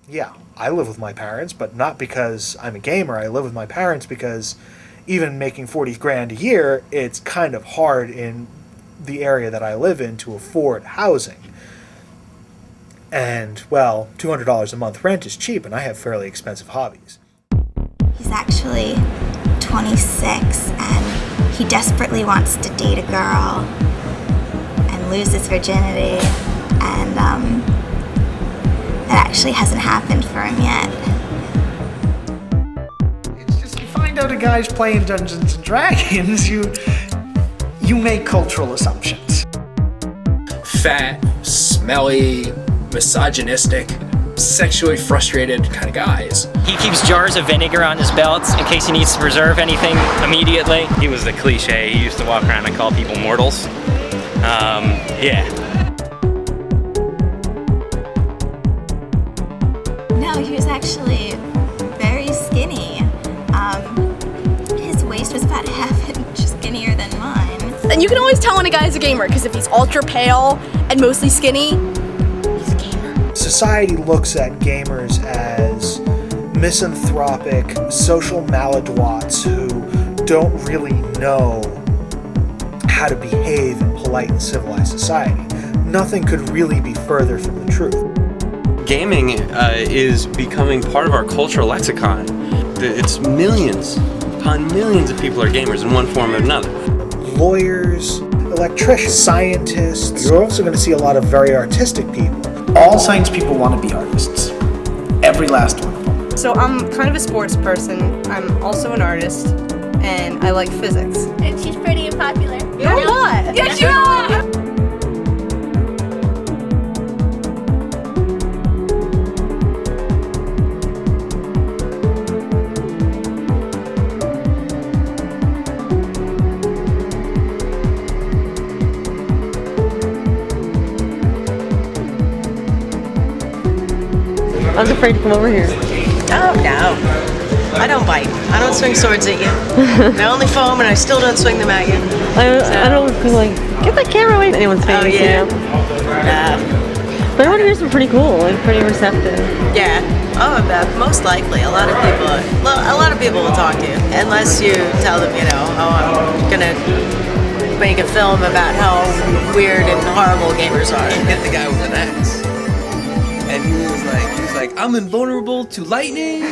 Yeah, I live with my parents, but not because I'm a gamer. I live with my parents because even making 40 grand a year, it's kind of hard in the area that I live in to afford housing. And, well, $200 a month rent is cheap, and I have fairly expensive hobbies. He's actually 26, and he desperately wants to date a girl and lose his virginity, and that actually hasn't happened for him yet. It's just you find out a guy's playing Dungeons and Dragons, you make cultural assumptions. Fat, smelly, misogynistic, sexually frustrated kind of guys. He keeps jars of vinegar on his belt in case he needs to preserve anything immediately. He was the cliche. He used to walk around and call people mortals. Yeah. No, he was actually very skinny. His waist was about half inch skinnier than mine. And you can always tell when a guy's a gamer, because if he's ultra pale and mostly skinny, he's a gamer. Society looks at gamers as misanthropic, social maladroits who don't really know how to behave in polite and civilized society. Nothing could really be further from the truth. Gaming is becoming part of our cultural lexicon. It's millions upon millions of people are gamers in one form or another. Lawyers, electricians, scientists. You're also going to see a lot of very artistic people. All science people want to be artists. Every last one of them. So I'm kind of a sports person. I'm also an artist, and I like physics. And she's pretty and popular. No, I'm not. Yes, you are! I was afraid to come over here. Oh, no. I don't bite. I don't swing swords at you. I only foam and I still don't swing them at you. I don't feel like, get that camera away from anyone's face, Oh, yeah. you know? But everyone here's been pretty cool, like pretty receptive. Yeah. Oh, most likely. A lot of people will talk to you. Unless you tell them, you know, oh, I'm going to make a film about how weird and horrible gamers are. Hit the guy with an axe. And he was like, I'm invulnerable to lightning.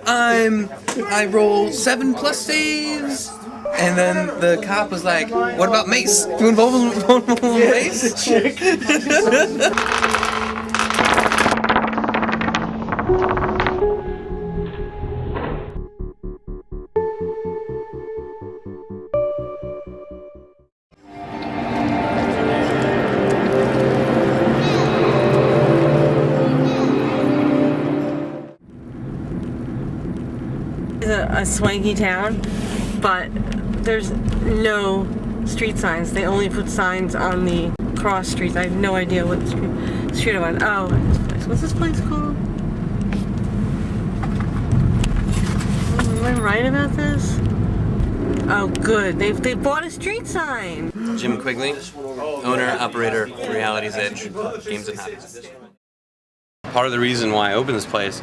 I roll 7+ saves. And then the cop was like, what about mace? You invulnerable to mace? A swanky town, but there's no street signs. They only put signs on the cross streets. I have no idea what street I'm on. Oh, this place. What's this place called? Am I right about this? Oh, good. They bought a street sign. Jim Quigley, owner, operator, Reality's Edge, Games and Habits. Part of the reason why I opened this place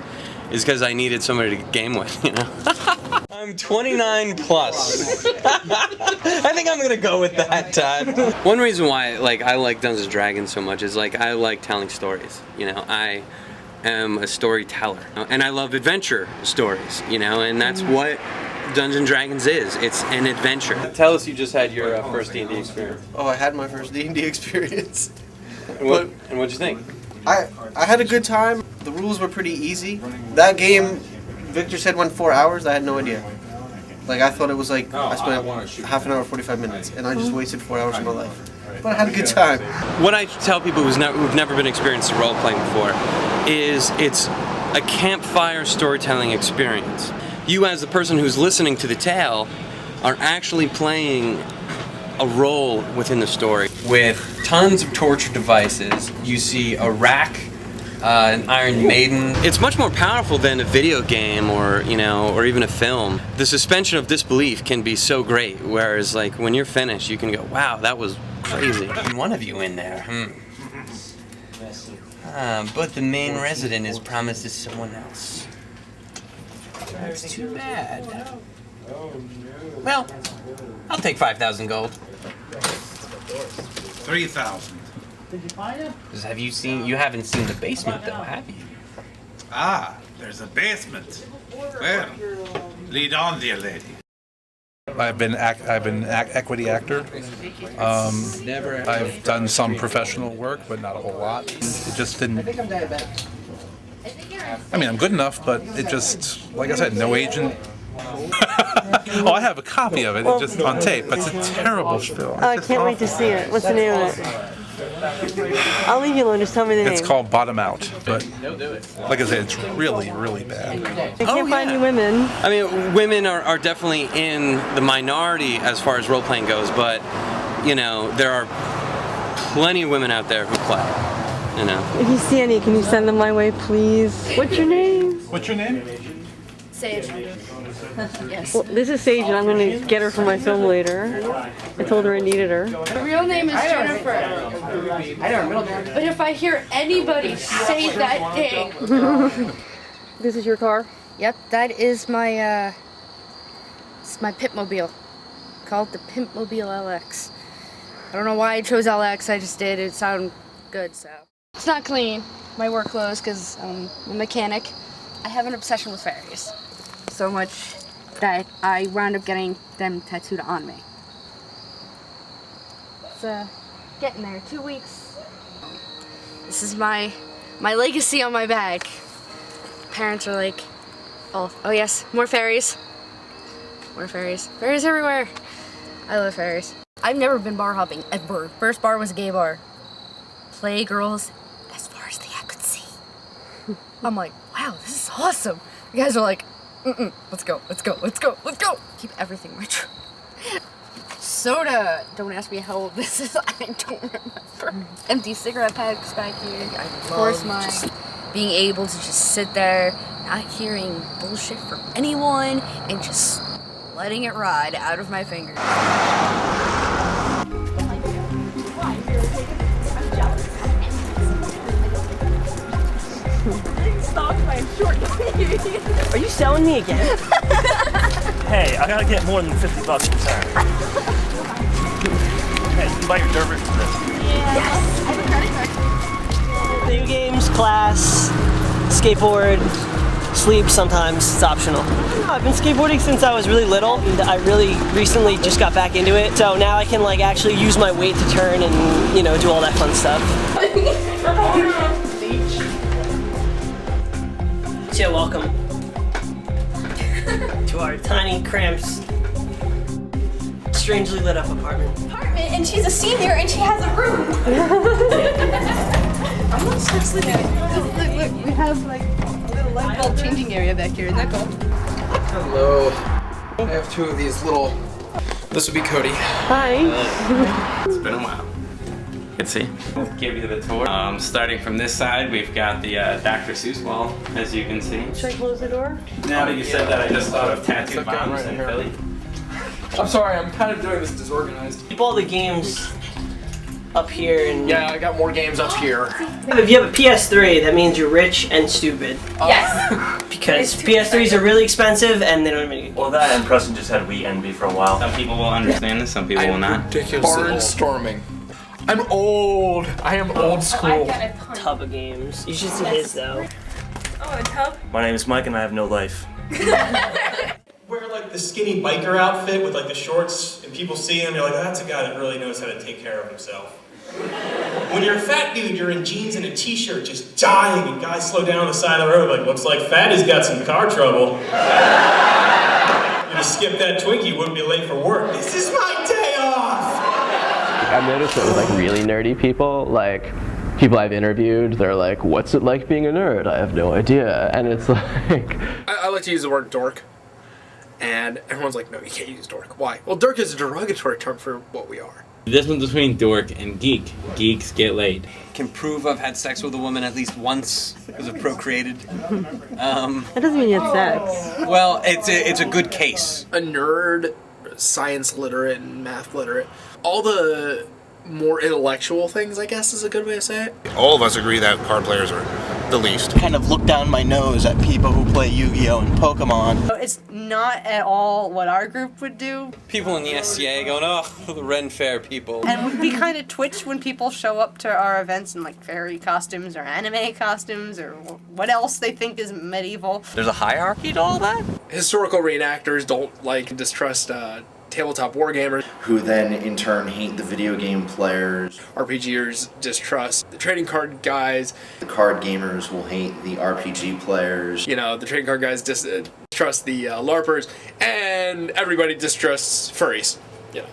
is because I needed somebody to game with, you know? I'm 29 plus. I think I'm gonna go with that, Todd. One reason why I like Dungeons & Dragons so much is I like telling stories, you know? I am a storyteller, and I love adventure stories, you know? And that's what Dungeons & Dragons is. It's an adventure. Tell us you just had your first D&D experience. Oh, I had my first D&D experience. And what'd you think? I had a good time. The rules were pretty easy. That game, Victor said went 4 hours. I had no idea. I thought it was I spent half an hour, 45 minutes, and I just wasted 4 hours of my life. But I had a good time. What I tell people who've never been experienced in role-playing before is it's a campfire storytelling experience. You, as the person who's listening to the tale, are actually playing a role within the story. With tons of torture devices, you see a rack, an Iron Maiden. It's much more powerful than a video game or even a film. The suspension of disbelief can be so great, whereas when you're finished, you can go, wow, that was crazy. One of you in there, But the main resident is promised to someone else. That's too bad. Well, I'll take 5,000 gold. 3,000. Did you find it? You haven't seen the basement though, have you? Ah, there's a basement. Well, lead on, dear lady. I've been equity actor. I've done some professional work, but not a whole lot. It just didn't. I mean, I'm good enough, but it just, like I said, no agent. Oh, I have a copy of it. It's just on tape. But it's a terrible film. Oh, I can't wait to see it. What's the name of it? I'll leave you alone. Just tell me the name. It's called Bottom Out. But like I said, it's really, really bad. I can't find any women. I mean, women are definitely in the minority as far as role-playing goes, but, you know, there are plenty of women out there who play, you know. If you see any, can you send them my way, please? What's your name? What's your name? Sage. Yes. Well, this is Sage, and I'm going to get her for my film later. I told her I needed her. Her real name is Jennifer. But if I hear anybody say that name. This is your car? Yep, that is my it's my Pitmobile. Called the Pitmobile LX. I don't know why I chose LX, I just did. It sounded good, so. It's not clean, my work clothes, because I'm a mechanic. I have an obsession with fairies. So much that I wound up getting them tattooed on me. It's getting there, 2 weeks. This is my legacy on my back. Parents are like, oh yes, more fairies. More fairies. Fairies everywhere. I love fairies. I've never been bar hopping, ever. First bar was a gay bar. Play girls as far as the eye could see. I'm like, wow, this is awesome. You guys are like, let's go, let's go, let's go, let's go. Keep everything retro. Soda. Don't ask me how old this is. I don't remember. Empty cigarette packs back here. I love just being able to just sit there, not hearing bullshit from anyone, and just letting it ride out of my fingers. Are you selling me again? Hey, I gotta get more than $50 per time. Hey, you can buy your Dervish for this. Yes, I have a credit card. Video games, class, skateboard, sleep sometimes, it's optional. I've been skateboarding since I was really little, and I really recently just got back into it. So now I can like actually use my weight to turn and, you know, do all that fun stuff. So welcome to our tiny, cramped, strangely lit up apartment. And she's a senior and she has a room. I'm gonna start sleeping. Look, we have like a little light bulb changing area back here. Isn't that cool? Hello. I have two of these little. This would be Cody. Hi. It's been a while. Good to see. I'll give you the tour. Starting from this side, we've got the Dr. Seuss wall, as you can see. Should I close the door? Now that you said that, I just thought of Tattoo Bombs in Philly. I'm sorry, I'm kind of doing this disorganized. Keep all the games up here and... Yeah, I got more games up here. If you have a PS3, that means you're rich and stupid. Yes. Because PS3s are really expensive and they don't have any... Well, that and Preston just had Wii Envy for a while. Some people will understand this, some people will not. Barnstorming. I'm old. I am old school. Tub of games. You should see his though. Oh, a tub? My name is Mike and I have no life. Wear like the skinny biker outfit with like the shorts and people see him, you're like, oh, that's a guy that really knows how to take care of himself. When you're a fat dude, you're in jeans and a t-shirt just dying and guys slow down on the side of the road like, looks like Fatty's got some car trouble. You skip that Twinkie, wouldn't be late for work. This is my day off! I've noticed that with like really nerdy people, like people I've interviewed, they're like, what's it like being a nerd? I have no idea. And it's like... I like to use the word dork. And everyone's like, no, you can't use dork. Why? Well, dork is a derogatory term for what we are. The difference between dork and geek. Geeks get laid. Can prove I've had sex with a woman at least once because I've procreated. That doesn't mean you had sex. Well, it's a good case. A nerd, science literate, and math literate. All the more intellectual things, I guess is a good way to say it. All of us agree that card players are the least. Kind of look down my nose at people who play Yu-Gi-Oh! And Pokemon. It's not at all what our group would do. People in the SCA going, oh, the Ren Fair people. And we kind of twitch when people show up to our events in like fairy costumes or anime costumes or what else they think is medieval. There's a hierarchy to all that? Historical reenactors don't distrust tabletop wargamers, who then in turn hate the video game players. RPGers distrust the trading card guys. The card gamers will hate the RPG players. You know, the trading card guys distrust the LARPers, and everybody distrusts furries. You know.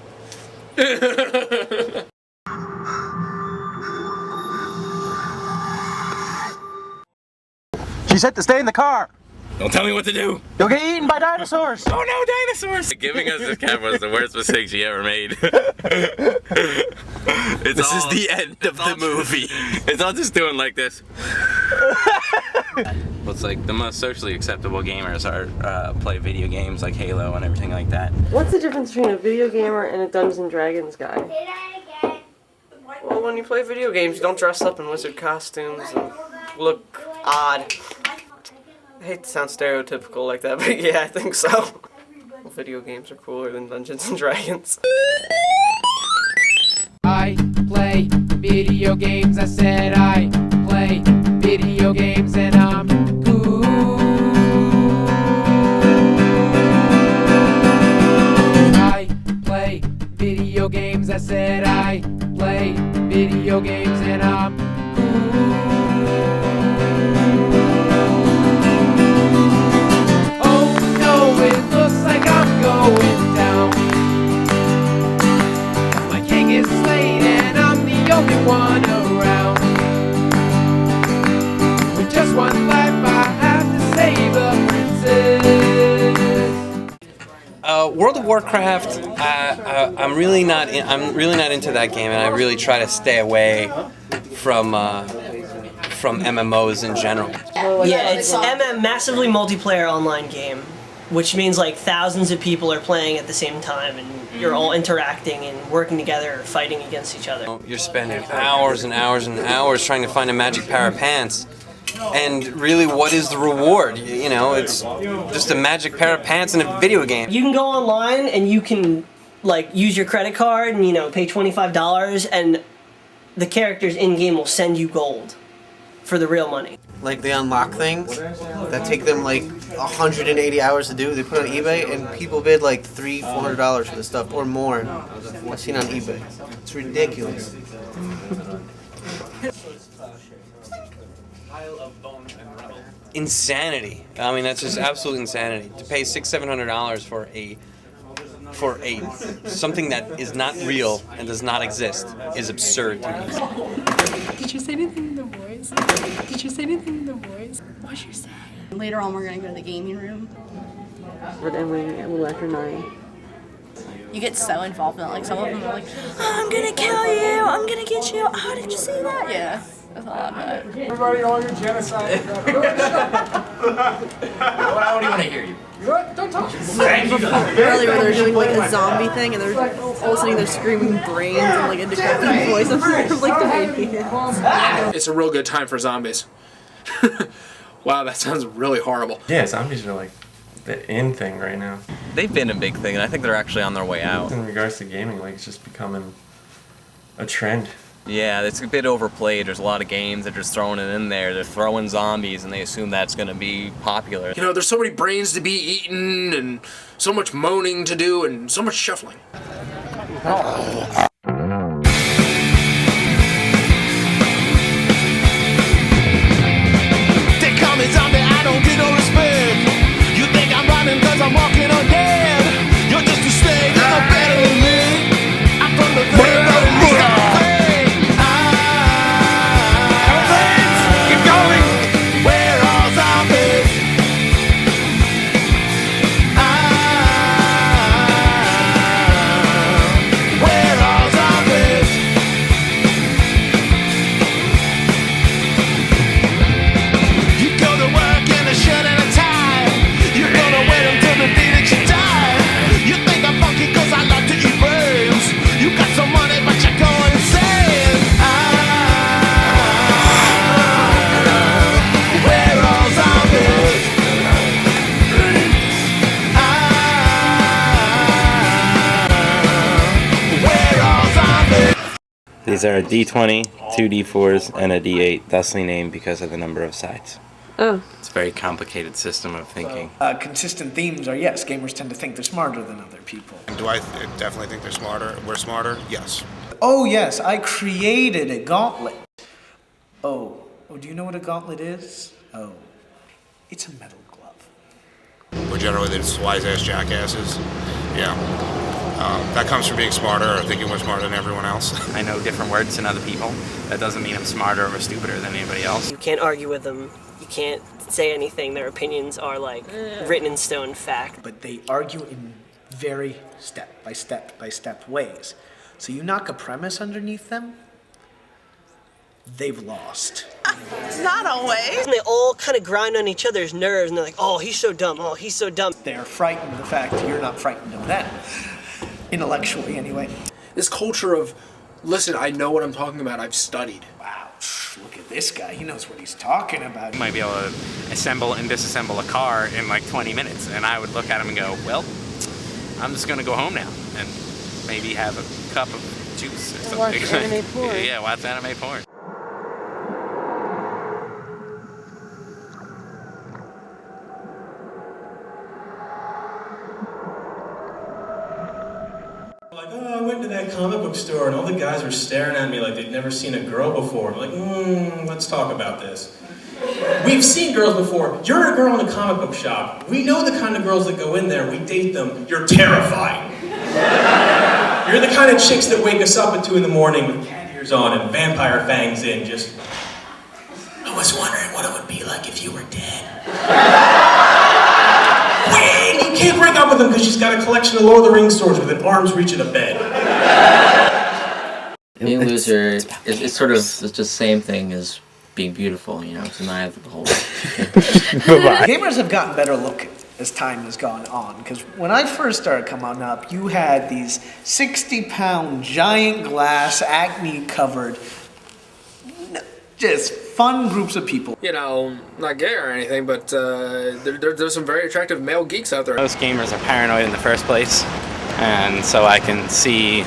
She said to stay in the car. Don't tell me what to do. You'll get eaten by dinosaurs. Oh no, dinosaurs! Giving us this cat was the worst mistake she ever made. This is the end of the movie. It's all just doing like this. It's like the most socially acceptable gamers are play video games like Halo and everything like that. What's the difference between a video gamer and a Dungeons and Dragons guy? Well, when you play video games, you don't dress up in wizard costumes and look odd. I hate to sound stereotypical like that, but yeah, I think so. Video games are cooler than Dungeons and Dragons. I play video games, I said I play video games and I'm cool. I play video games, I said I play video games and I'm cool. It looks like I'm going down. My king is slain and I'm the only one around. With just one life I have to save the princess. World of Warcraft, I'm really not into that game, and I really try to stay away from MMOs in general. Yeah, it's a massively multiplayer online game, which means like thousands of people are playing at the same time, and you're all interacting and working together, fighting against each other. You're spending hours and hours and hours trying to find a magic pair of pants. And really, what is the reward? You know, it's just a magic pair of pants in a video game. You can go online and you can like use your credit card and pay $25, and the characters in game will send you gold for the real money. Like they unlock things that take them like 180 hours to do. They put on eBay and people bid like $300-400 for this stuff or more. I've seen on eBay. It's ridiculous. Insanity. I mean, that's just absolute insanity. To pay $600-700 for something that is not real and does not exist is absurd to me. Did you say anything in the voice? Did you say anything in the voice? What'd you say? Later on, we're gonna go to the gaming room. But ending a little after 9. You get so involved in it. Like some of them are like, oh, "I'm gonna kill you. I'm gonna get you. Oh, did you see that?" Yeah, that's a lot of it. Everybody on your genocide. I don't even want to hear you. Don't talk. Earlier when they were doing like a zombie thing and they're all of a sudden they're screaming brains and like a decrepit voice. I'm like the maniacs. It's a real good time for zombies. Wow, that sounds really horrible. Yeah, zombies are like the in thing right now. They've been a big thing, and I think they're actually on their way out. In regards to gaming, like it's just becoming a trend. Yeah, it's a bit overplayed. There's a lot of games that are just throwing it in there. They're throwing zombies, and they assume that's going to be popular. You know, there's so many brains to be eaten, and so much moaning to do, and so much shuffling. They call me zombie, I don't get no respect. You think I'm running cause I'm walking on dead. You're just a slave, you're no better than me. I'm from the very least I'm afraid. Keep going. We're all zombies. We're all These are a D20, 2 D4s, and a D8, thusly named because of the number of sides. Oh. It's a very complicated system of thinking. Consistent themes are yes, gamers tend to think they're smarter than other people. Do I definitely think they're smarter? We're smarter? Yes. Oh yes, I created a gauntlet. Oh, do you know what a gauntlet is? Oh, it's a metal glove. We're generally the wise-ass jackasses. Yeah. That comes from being smarter or thinking we're smarter than everyone else. I know different words than other people. That doesn't mean I'm smarter or stupider than anybody else. You can't argue with them. You can't say anything. Their opinions are like written in stone fact. But they argue in very step by step ways. So you knock a premise underneath them, they've lost. Not always. And they all kind of grind on each other's nerves, and they're like, oh, he's so dumb. Oh, he's so dumb. They're frightened of the fact that you're not frightened of them. Intellectually, anyway. This culture of, listen, I know what I'm talking about. I've studied. Wow, look at this guy. He knows what he's talking about. You might be able to assemble and disassemble a car in like 20 minutes, and I would look at him and go, well, I'm just going to go home now and maybe have a cup of juice or something. Watch anime porn. Yeah, watch anime porn. Like, oh, I went to that comic book store and all the guys were staring at me like they'd never seen a girl before. I'm like, let's talk about this. We've seen girls before. You're a girl in a comic book shop. We know the kind of girls that go in there. We date them. You're terrifying. You're the kind of chicks that wake us up at 2 in the morning with cat ears on and vampire fangs in. Just, I was wondering what it would be like if you were dead. Wait, you can't break up with them because she's got a collection of Lord of the Rings swords with an arm's reach of the bed. Being a loser is sort of it's just the same thing as being beautiful, you know, it's an eye of the beholder. Gamers have gotten better looking as time has gone on, because when I first started coming up, you had these 60-pound giant glass acne-covered, just fun groups of people. You know, not gay or anything, but there's some very attractive male geeks out there. Most gamers are paranoid in the first place, and so I can see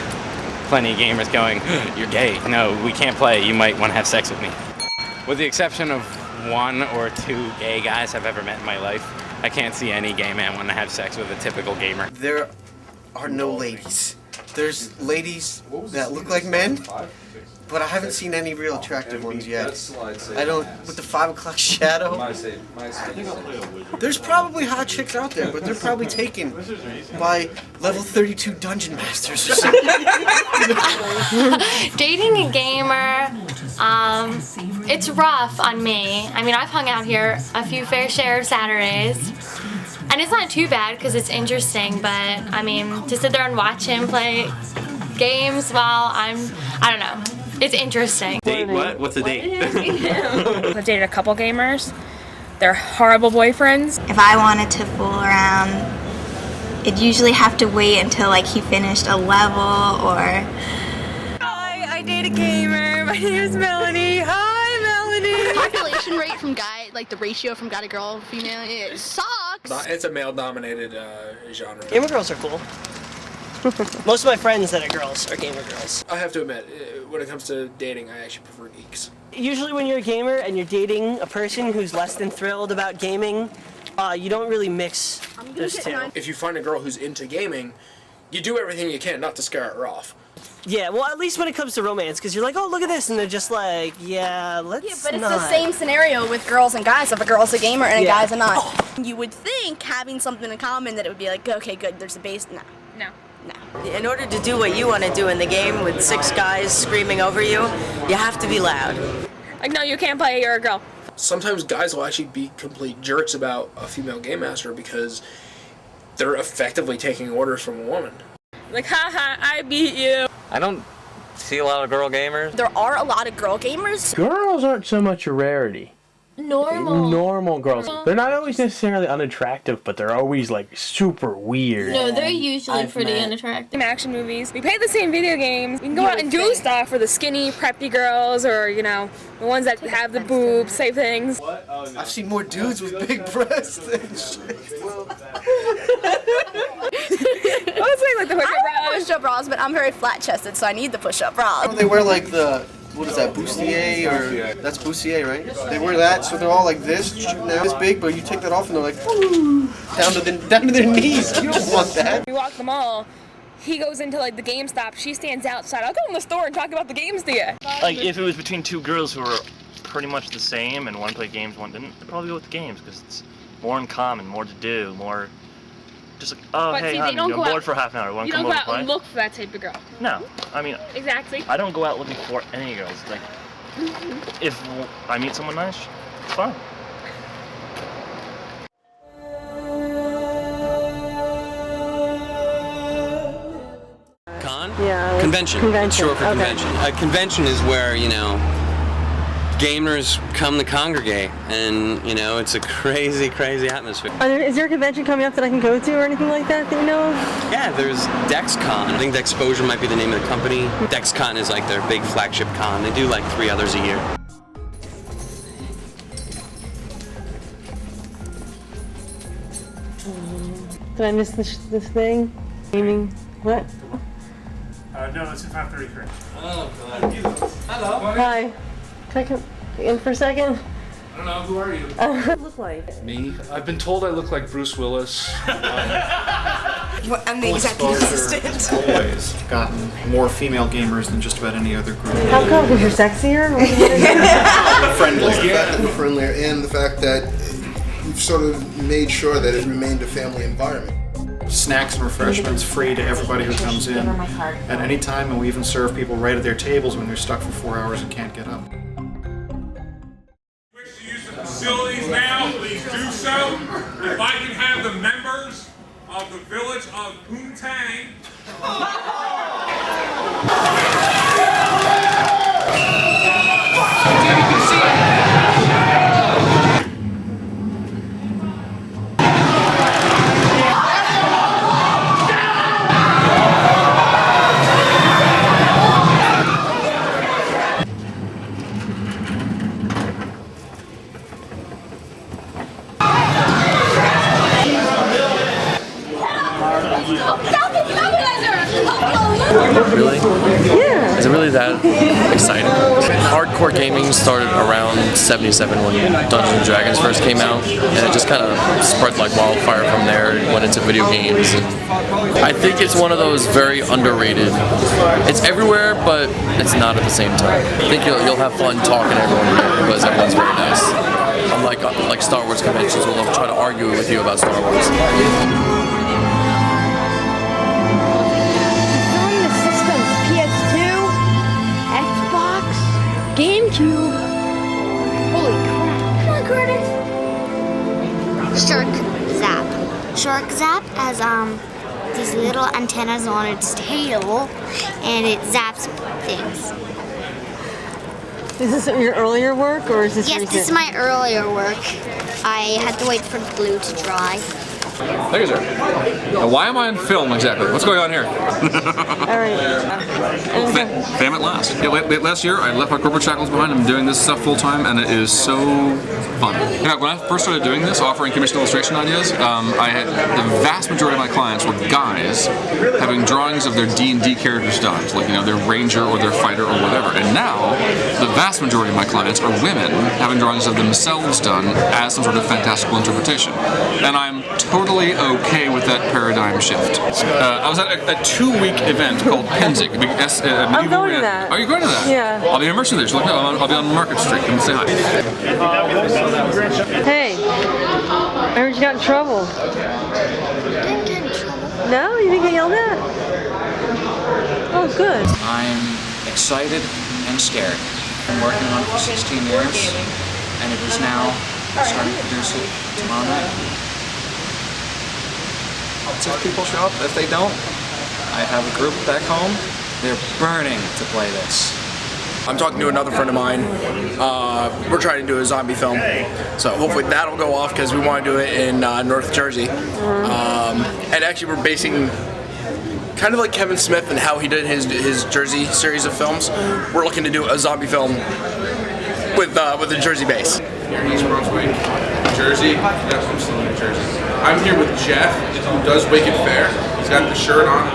plenty of gamers going, you're gay. No, we can't play. You might want to have sex with me. With the exception of 1 or 2 gay guys I've ever met in my life, I can't see any gay man want to have sex with a typical gamer. There are no ladies. There's ladies that look like men, but I haven't seen any real attractive ones yet. I don't, with the 5 o'clock shadow. There's probably hot chicks out there, but they're probably taken by level 32 dungeon masters or something. Dating a gamer, it's rough on me. I mean, I've hung out here a few fair share of Saturdays, and it's not too bad because it's interesting, but I mean, to sit there and watch him play games while I don't know. It's interesting. Date what? What's a date? I've dated a couple gamers. They're horrible boyfriends. If I wanted to fool around, it'd usually have to wait until like he finished a level or... Hi, I date a gamer. My name is Melanie. Hi, Melanie. Population rate from guy, like the ratio from guy to girl, female, it sucks. It's a male-dominated genre. Gamer girls are cool. Most of my friends that are girls are gamer girls. I have to admit, when it comes to dating, I actually prefer geeks. Usually when you're a gamer and you're dating a person who's less than thrilled about gaming, you don't really mix those two. If you find a girl who's into gaming, you do everything you can not to scare her off. Yeah, well, at least when it comes to romance, because you're like, oh, look at this, and they're just like, yeah, let's But it's not. the same scenario with girls and guys. If a girl's a gamer and a guy's a not. You would think having something in common that it would be like, okay, good, there's a base. No. In order to do what you want to do in the game with 6 guys screaming over you, you have to be loud. Like, no, you can't play, you're a girl. Sometimes guys will actually be complete jerks about a female game master because they're effectively taking orders from a woman. Like, haha, I beat you. I don't see a lot of girl gamers. There are a lot of girl gamers. Girls aren't so much a rarity. normal girls. They're not always necessarily unattractive, but they're always like super weird. No, they're usually pretty unattractive. Action movies. We play the same video games. We can go out and do stuff for the skinny, preppy girls, or you know, the ones that have the boobs, type things. I've seen more dudes with big breasts than shit. Like the I wear push-up bras, but I'm very flat-chested, so I need the push-up bra. They wear like the, what is that, bustier, or that's bustier, right? They wear that, so they're all like this, shooting out this big, but you take that off and they're like, woo, down to their knees. You don't want that. We walk the mall. He goes into like the GameStop. She stands outside. I'll go in the store and talk about the games to you. Like if it was between two girls who were pretty much the same and one played games, one didn't, I'd probably go with the games because it's more in common, more to do, more. Just like, oh, But hey, see, honey, they don't I'm go bored out- for half an hour. Want You to don't come go over out and and play? look for that type of girl. No, I mean, Exactly. I don't go out looking for any girls. Like, if I meet someone nice, it's fine. Con? Yeah. like Convention. Convention. Short for Okay. convention. A convention is where, you know, gamers come to congregate, and, you know, it's a crazy, crazy atmosphere. Is there a convention coming up that I can go to or anything like that you know of? Yeah, there's DexCon. I think Dexposure might be the name of the company. DexCon is like their big flagship con. They do like 3 others a year. Did I miss this thing? Gaming. What? No, it's at 5:33. Oh, God. Hello. Hi. Can I come in for a second? I don't know, who are you? What do I look like? Me? I've been told I look like Bruce Willis. I'm the executive assistant. Always gotten more female gamers than just about any other group. How come? Because you're sexier? Friendlier, and the fact that we've sort of made sure that it remained a family environment. Snacks and refreshments free to everybody who comes in at any time, and we even serve people right at their tables when they're stuck for 4 hours and can't get up. Facilities now, please do so. If I can have the members of the village of Poontang. Really? Yeah. Is it really that exciting? Hardcore gaming started around '77 when Dungeons & Dragons first came out, and it just kind of spread like wildfire from there. It went into video games. And I think it's one of those very underrated. It's everywhere, but it's not at the same time. I think you'll have fun talking to everyone here because everyone's very nice. Unlike like Star Wars conventions where they'll try to argue with you about Star Wars. GameCube. Holy crap. Come on, Curtis. Shark Zap. Shark Zap has these little antennas on its tail, and it zaps things. Is this your earlier work or is this Yes, recent? this is my earlier work. I had to wait for the glue to dry. Thank you, sir. Now, why am I on film exactly? What's going on here? Fam at last. Yeah, last year, I left my corporate shackles behind. I'm doing this stuff full time, and it is so fun. You know, when I first started doing this, offering commissioned illustration ideas, I had the vast majority of my clients were guys having drawings of their D&D characters done, so like their ranger or their fighter or whatever. And now, the vast majority of my clients are women having drawings of themselves done as some sort of fantastical interpretation. And I'm totally okay with that paradigm shift. I was at a 2-week event called Penzig. I'm going to that. Are you going to that? Yeah. I'll be in Merchant there. So I'll be on Market Street. Come say hi. Hey, I heard you got in trouble. Didn't get in trouble. No? You didn't get yelled at? Oh, good. I'm excited and scared. I'm working on it for 16 years, and it is now starting to produce it tomorrow night. If people show up, if they don't, I have a group back home. They're burning to play this. I'm talking to another friend of mine. We're trying to do a zombie film, so hopefully that'll go off because we want to do it in North Jersey. And actually, we're basing kind of like Kevin Smith and how he did his Jersey series of films. We're looking to do a zombie film with a Jersey base. East Brunswick, Jersey. Yes, I'm still in Jersey. I'm here with Jeff, who does Wicked Fair. He's got the shirt on.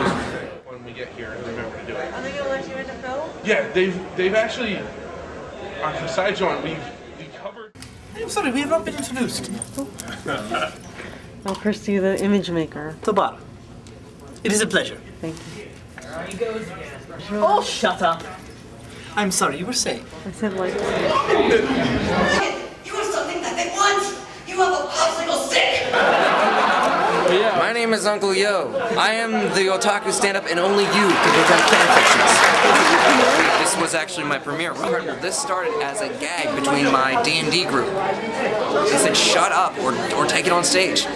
When we get here and remember to do it. Are they gonna let you in the film? Yeah, they've actually on Kasai John. We covered. I'm sorry, we have not been introduced. Oh, Christy, the image maker. Tobar. It is a pleasure. Thank you. Oh, shut up. I'm sorry, you were saying. I said like. You have something that they want! You have a popsicle stick! My name is Uncle Yo. I am the otaku stand-up and only you can present fanfictions. This was actually my premiere run. This started as a gag between my D&D group. They said, shut up or take it on stage.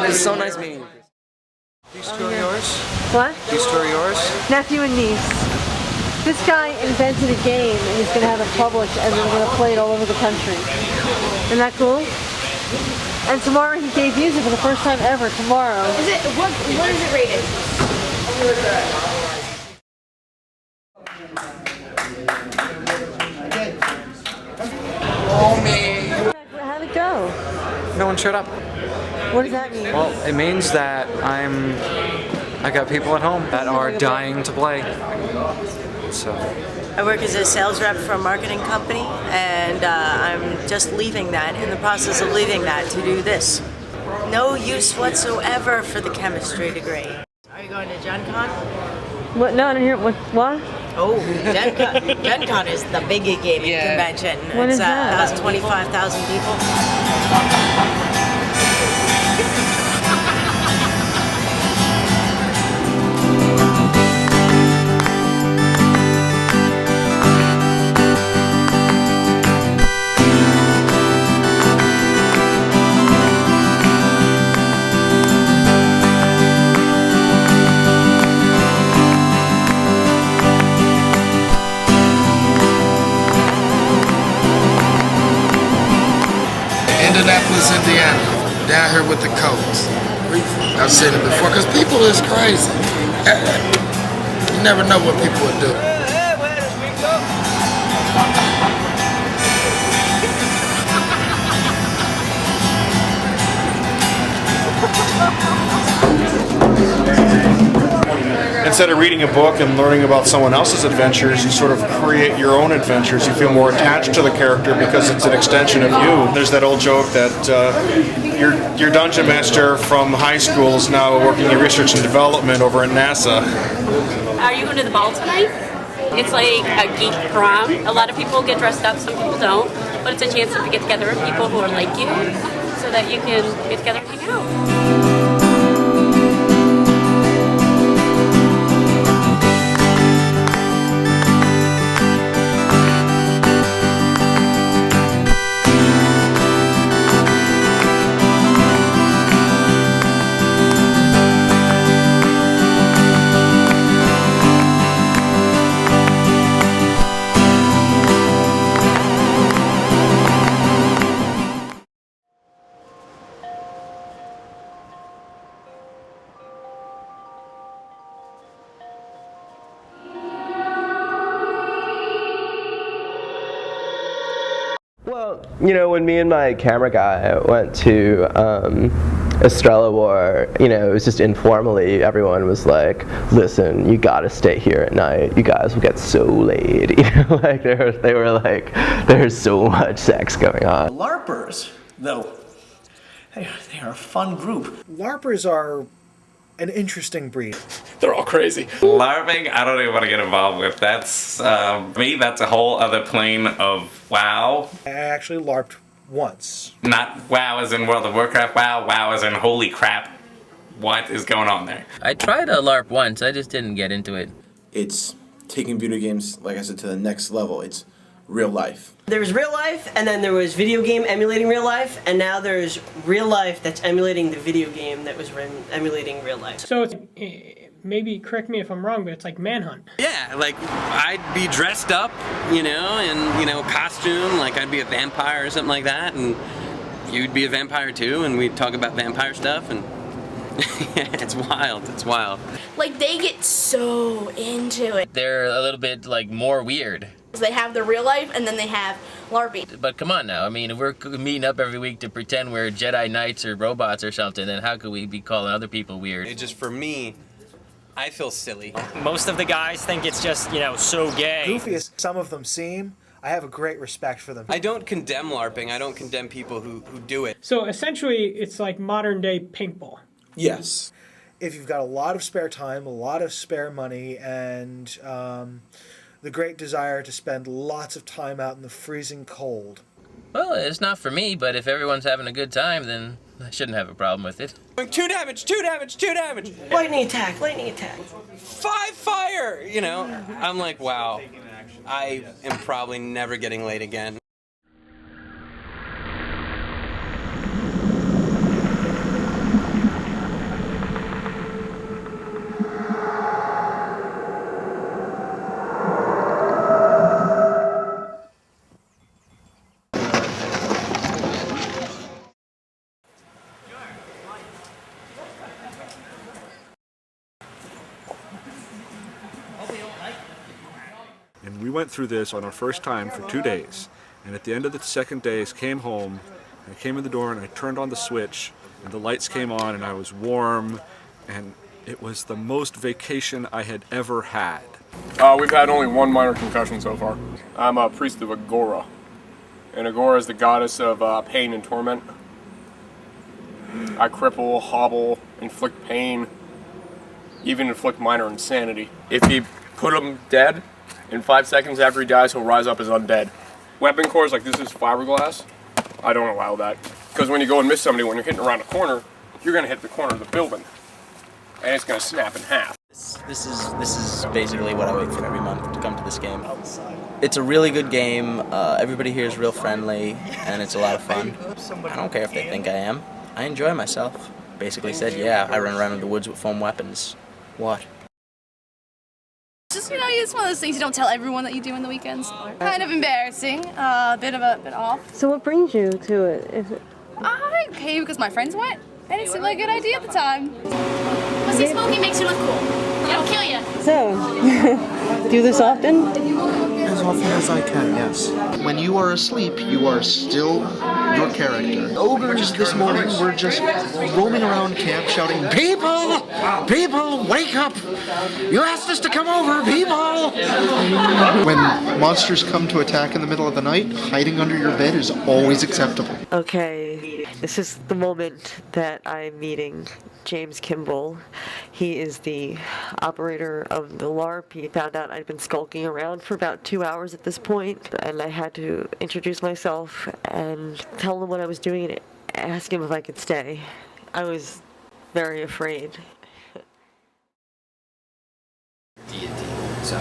It's so nice meeting you. These two are yours? What? These two are yours? Nephew and niece. This guy invented a game and he's going to have it published and we're going to play it all over the country. Isn't that cool? And tomorrow he debuts it for the first time ever, tomorrow. Is it, what is it rated? Oh, man. How'd it go? No one showed up. What does that mean? Well, it means that I got people at home that are dying to play. So. I work as a sales rep for a marketing company, and I'm just leaving that, in the process of leaving that to do this. No use whatsoever for the chemistry degree. Are you going to Gen Con? What? No, I didn't hear. What? Oh, Gen Con. Gen Con is the big gaming convention. When is that? It has 25,000 people. Indianapolis, Indiana, down here with the Colts. I've said it before, because people is crazy. You never know what people would do. Instead of reading a book and learning about someone else's adventures, you sort of create your own adventures. You feel more attached to the character because it's an extension of you. There's that old joke that your dungeon master from high school is now working in research and development over at NASA. Are you going to the ball tonight? It's like a geek prom. A lot of people get dressed up, some people don't, but it's a chance to get together with people who are like you so that you can get together and hang out. Well, you know, when me and my camera guy went to Estrella War, you know, it was just informally, everyone was like, listen, you gotta stay here at night. You guys will get so laid. You know, like they were like, there's so much sex going on. LARPers, though, they are a fun group. LARPers are an interesting breed. They're all crazy. LARPing, I don't even want to get involved with. That's, me, that's a whole other plane of WoW. I actually LARPed once. Not WoW as in World of Warcraft, WoW as in holy crap. What is going on there? I tried a LARP once, I just didn't get into it. It's taking video games, like I said, to the next level. It's real life. There was real life, and then there was video game emulating real life, and now there's real life that's emulating the video game that was emulating real life. So it's, maybe correct me if I'm wrong, but it's like Manhunt. Yeah, like I'd be dressed up, you know, in, you know, costume, like I'd be a vampire or something like that, and you'd be a vampire too, and we'd talk about vampire stuff, and it's wild, it's wild. Like, they get so into it. They're a little bit, like, more weird. They have the real life, and then they have LARPing. But come on now, I mean, if we're meeting up every week to pretend we're Jedi Knights or robots or something, then how could we be calling other people weird? It just, for me, I feel silly. Most of the guys think it's just, you know, so gay. Goofy as some of them seem, I have a great respect for them. I don't condemn LARPing. I don't condemn people who do it. So essentially, it's like modern day paintball. Yes. If you've got a lot of spare time, a lot of spare money, and the great desire to spend lots of time out in the freezing cold. Well, it's not for me, but if everyone's having a good time, then I shouldn't have a problem with it. 2 damage, 2 damage, 2 damage! Lightning attack, lightning attack. 5 fire! You know, I'm like, wow, I am probably never getting laid again. And we went through this on our first time for 2 days. And at the end of the second day, I came home, I came in the door and I turned on the switch, and the lights came on and I was warm, and it was the most vacation I had ever had. We've had only one minor concussion so far. I'm a priest of Agora. And Agora is the goddess of pain and torment. I cripple, hobble, inflict pain, even inflict minor insanity. If you put him dead, in 5 seconds after he dies, he'll rise up as undead. Weapon cores like this is fiberglass. I don't allow that. Because when you go and miss somebody, when you're hitting around a corner, you're going to hit the corner of the building. And it's going to snap in half. This is basically what I wait for every month to come to this game. It's a really good game. Everybody here is real friendly, and it's a lot of fun. I don't care if they think I am. I enjoy myself. Basically said, yeah, I run around in the woods with foam weapons. What? Just, you know, it's one of those things you don't tell everyone that you do on the weekends. Kind of embarrassing, a bit off. So what brings you to it? I came because my friends went, and it seemed like a good idea at the time. But see, smoking makes you look cool. It'll kill you. So, do this often? As often as I can, yes. When you are asleep, you are still your character. Ogres this morning were just roaming around camp shouting, "People! People, wake up! You asked us to come over, people!" When monsters come to attack in the middle of the night, hiding under your bed is always acceptable. Okay, this is the moment that I'm meeting James Kimball. He is the operator of the LARP. He found out I'd been skulking around for about 2 hours at this point, and I had to introduce myself and tell him what I was doing and ask him if I could stay. I was very afraid. So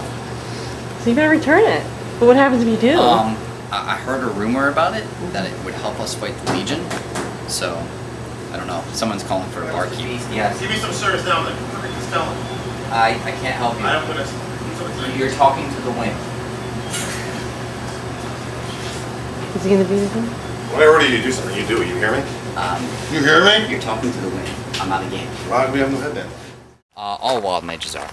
you gotta return it. But what happens if you do? I heard a rumor about it, that it would help us fight the Legion. So, I don't know. Someone's calling for a barkeep. Yes. Give me some service down there. Just tell him. I can't help you. I don't put it. You're talking to the wind. Is he gonna be with him? When I order you to do something, you do it. You hear me? You hear me? You're talking to the wind. I'm not a game. Why do we have no head then? All wild mages are.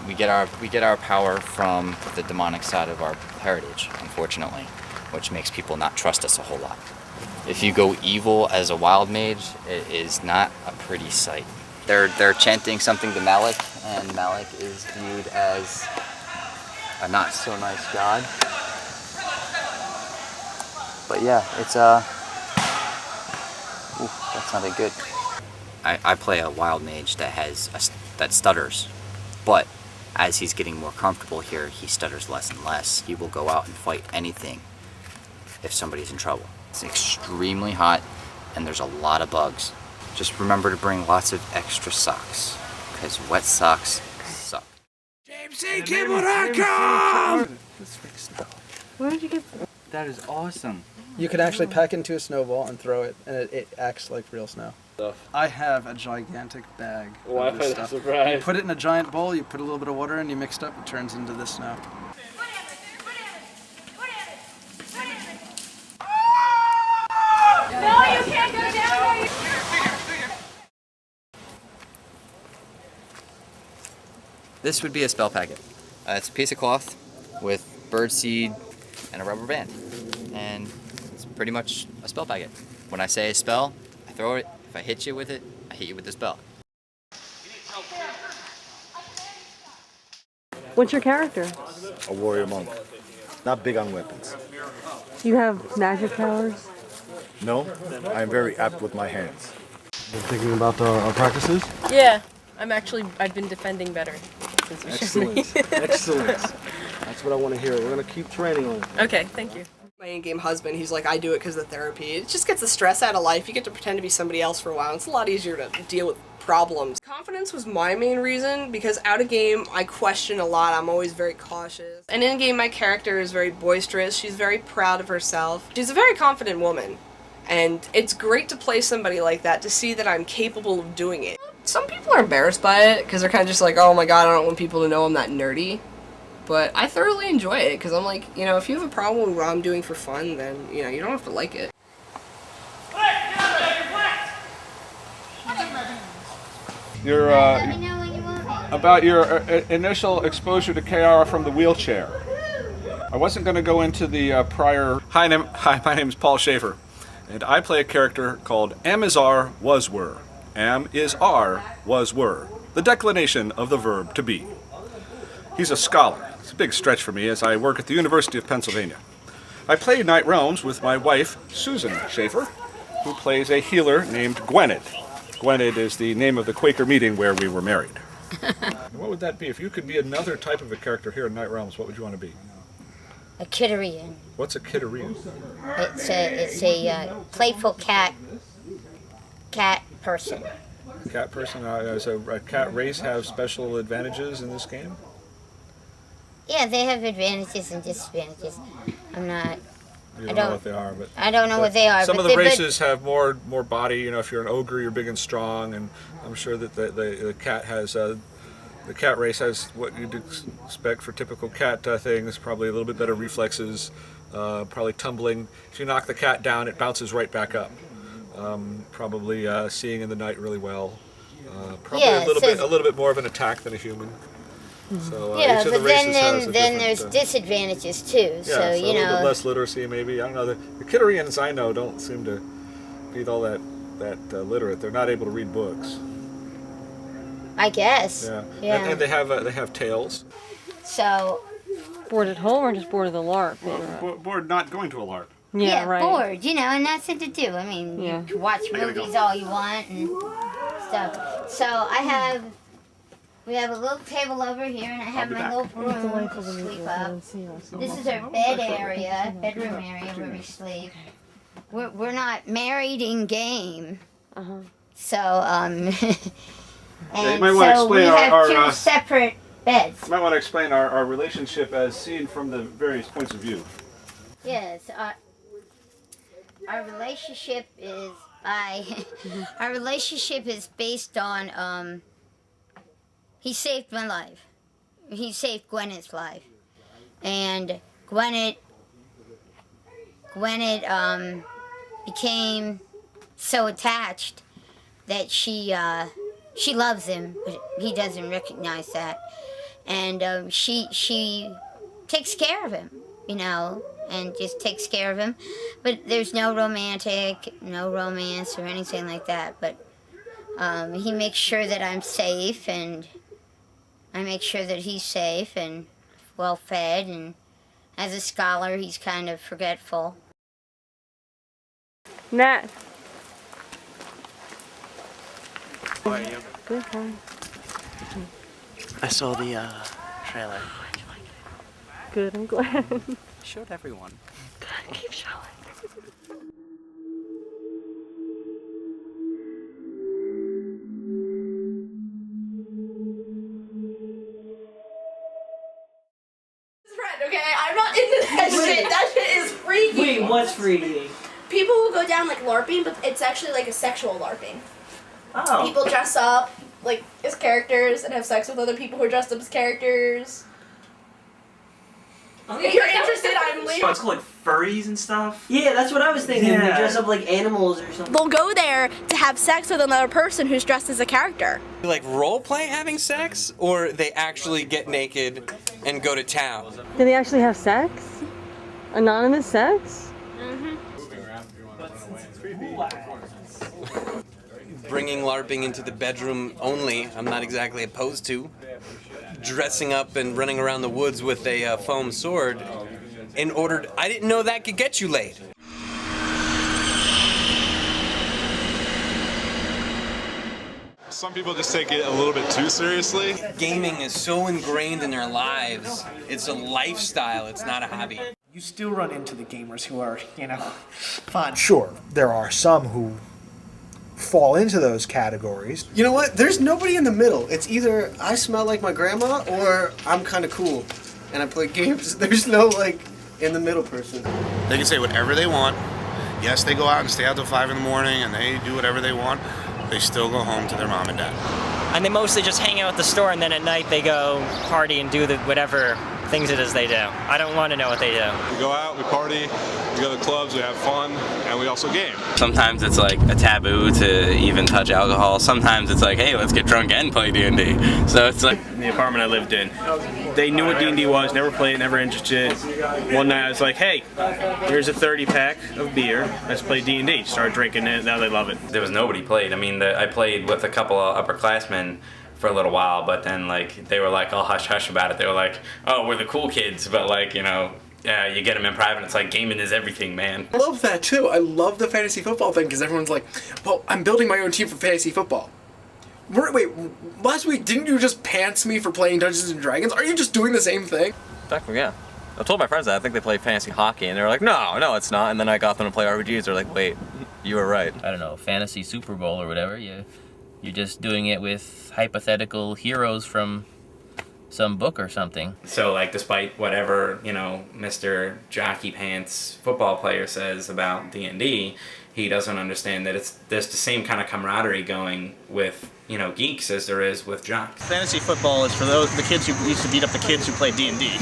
We get our power from the demonic side of our heritage, unfortunately, which makes people not trust us a whole lot. If you go evil as a wild mage, it is not a pretty sight. They're chanting something to Malik, and Malik is viewed as a not so nice god. But yeah, it's that sounded good. I play a wild mage that stutters, but as he's getting more comfortable here, he stutters less and less. He will go out and fight anything if somebody's in trouble. It's extremely hot, and there's a lot of bugs. Just remember to bring lots of extra socks, because wet socks suck. JamesCKimball.com! Where did you get? That is awesome. You can actually pack into a snowball and throw it, and it acts like real snow. I have a gigantic bag of this stuff. You put it in a giant bowl, you put a little bit of water in, you mix it up, it turns into this snow. No, you can't go down there. This would be a spell packet. It's a piece of cloth with birdseed and a rubber band. And it's pretty much a spell packet. When I say a spell, I throw it. If I hit you with it, I hit you with the spell. What's your character? A warrior monk. Not big on weapons. You have magic powers? No, I am very apt with my hands. Been thinking about our practices? Yeah, I've been defending better since you showed me. Excellent. Excellent. That's what I want to hear. We're going to keep training on it. Okay, thank you. My in-game husband, he's like, I do it because of therapy. It just gets the stress out of life. You get to pretend to be somebody else for a while. It's a lot easier to deal with problems. Confidence was my main reason because out of game, I question a lot. I'm always very cautious. And in game, my character is very boisterous. She's very proud of herself. She's a very confident woman. And it's great to play somebody like that, to see that I'm capable of doing it. Some people are embarrassed by it because they're kind of just like, oh my god, I don't want people to know I'm that nerdy. But I thoroughly enjoy it because I'm like, you know, if you have a problem with what I'm doing for fun, then, you know, you don't have to like it. Your about your initial exposure to KR from the wheelchair. I wasn't going to go into the prior. Hi, my name is Paul Schaefer, and I play a character called Am is are, was were. Am is are, was were. The declination of the verb to be. He's a scholar. It's a big stretch for me as I work at the University of Pennsylvania. I play Night Realms with my wife, Susan Schaefer, who plays a healer named Gwynedd. Gwynedd is the name of the Quaker meeting where we were married. What would that be? If you could be another type of a character here in Night Realms, what would you want to be? A Kitterian. What's a Kitterian? It's a playful cat person. Cat person? Does a cat race have special advantages in this game? Yeah, they have advantages and disadvantages. You don't know what they are, but I don't know what they are. Some of the races have more body. You know, if you're an ogre, you're big and strong, and I'm sure that the cat has the cat race has what you'd expect for typical cat things. Probably a little bit better reflexes. Probably tumbling. If you knock the cat down, it bounces right back up. Probably seeing in the night really well. Probably yeah, a little bit more of an attack than a human. So, yeah, each of but the races then there's disadvantages too. Yeah, so you a little know, bit less literacy maybe. I don't know. The Kitterians I know don't seem to be all that literate. They're not able to read books. I guess. Yeah. Yeah. And they have tails. So. Bored at home or just bored of the LARP? Bored not going to a LARP. Yeah, right. bored, you know, and that's it to do. I mean, you can watch movies all you want and stuff. So we have a little table over here, and I have my little room to sleep up. This is our bedroom area where we sleep. We're not married in game, so and you might want to so explain we have our two separate beds. You might want to explain our relationship as seen from the various points of view. Yes, our relationship is our relationship is based on he saved my life. He saved Gwynedd's life, and Gwynedd became so attached that she loves him, but he doesn't recognize that, and she takes care of him, you know. And just takes care of him. But there's no romance or anything like that. But he makes sure that I'm safe, and I make sure that he's safe and well fed. And as a scholar, he's kind of forgetful. Nat. How are you? Good, hi. I saw the trailer. Good, I'm glad. Showed everyone. Keep showing. okay? I'm not into that shit. That shit is freaky. Wait, what's freaky? People will go down like LARPing, but it's actually like a sexual LARPing. Oh. People dress up like as characters and have sex with other people who are dressed up as characters. If you're interested, I'm leaving. Oh, it's called like furries and stuff? Yeah, that's what I was thinking. Yeah. They dress up like animals or something. They'll go there to have sex with another person who's dressed as a character. Like role play having sex, or they actually get naked and go to town? Do they actually have sex? Anonymous sex? Bringing LARPing into the bedroom only, I'm not exactly opposed to. Dressing up and running around the woods with a foam sword in order to, I didn't know that could get you laid. Some people just take it a little bit too seriously. Gaming is so ingrained in their lives. It's a lifestyle, it's not a hobby. You still run into the gamers who are, you know, fun. Sure, there are some who fall into those categories. You know what? There's nobody in the middle. It's either I smell like my grandma or I'm kind of cool and I play games. There's no, like, in the middle person. They can say whatever they want. Yes, they go out and stay out till 5 in the morning and they do whatever they want. They still go home to their mom and dad. And they mostly just hang out at the store, and then at night they go party and do whatever things it is they do. I don't want to know what they do. We go out, we party, we go to clubs, we have fun, and we also game. Sometimes it's like a taboo to even touch alcohol. Sometimes it's like, hey, let's get drunk and play D&D. So it's like... In the apartment I lived in, they knew what D&D was, never played, never interested. One night I was like, hey, here's a 30-pack of beer, let's play D&D. Started drinking it, now they love it. There was nobody played. I mean, I played with a couple of upperclassmen for a little while, but then like they were like all hush hush about it. They were like, oh, we're the cool kids, but like, you know, you get them in private, it's like gaming is everything, man. I love that too. I love the fantasy football thing because everyone's like, well, I'm building my own team for fantasy football. Wait, last week didn't you just pants me for playing Dungeons and Dragons? Are you just doing the same thing? Yeah. I told my friends that. I think they play fantasy hockey, and they were like, no, it's not. And then I got them to play RPGs. They're like, wait, you were right. I don't know, fantasy Super Bowl or whatever. You're just doing it with hypothetical heroes from some book or something. So like despite whatever, you know, Mr. Jockey Pants football player says about D&D, he doesn't understand that there's the same kind of camaraderie going with, you know, geeks as there is with jocks. Fantasy football is for the kids who used to beat up the kids who play D&D.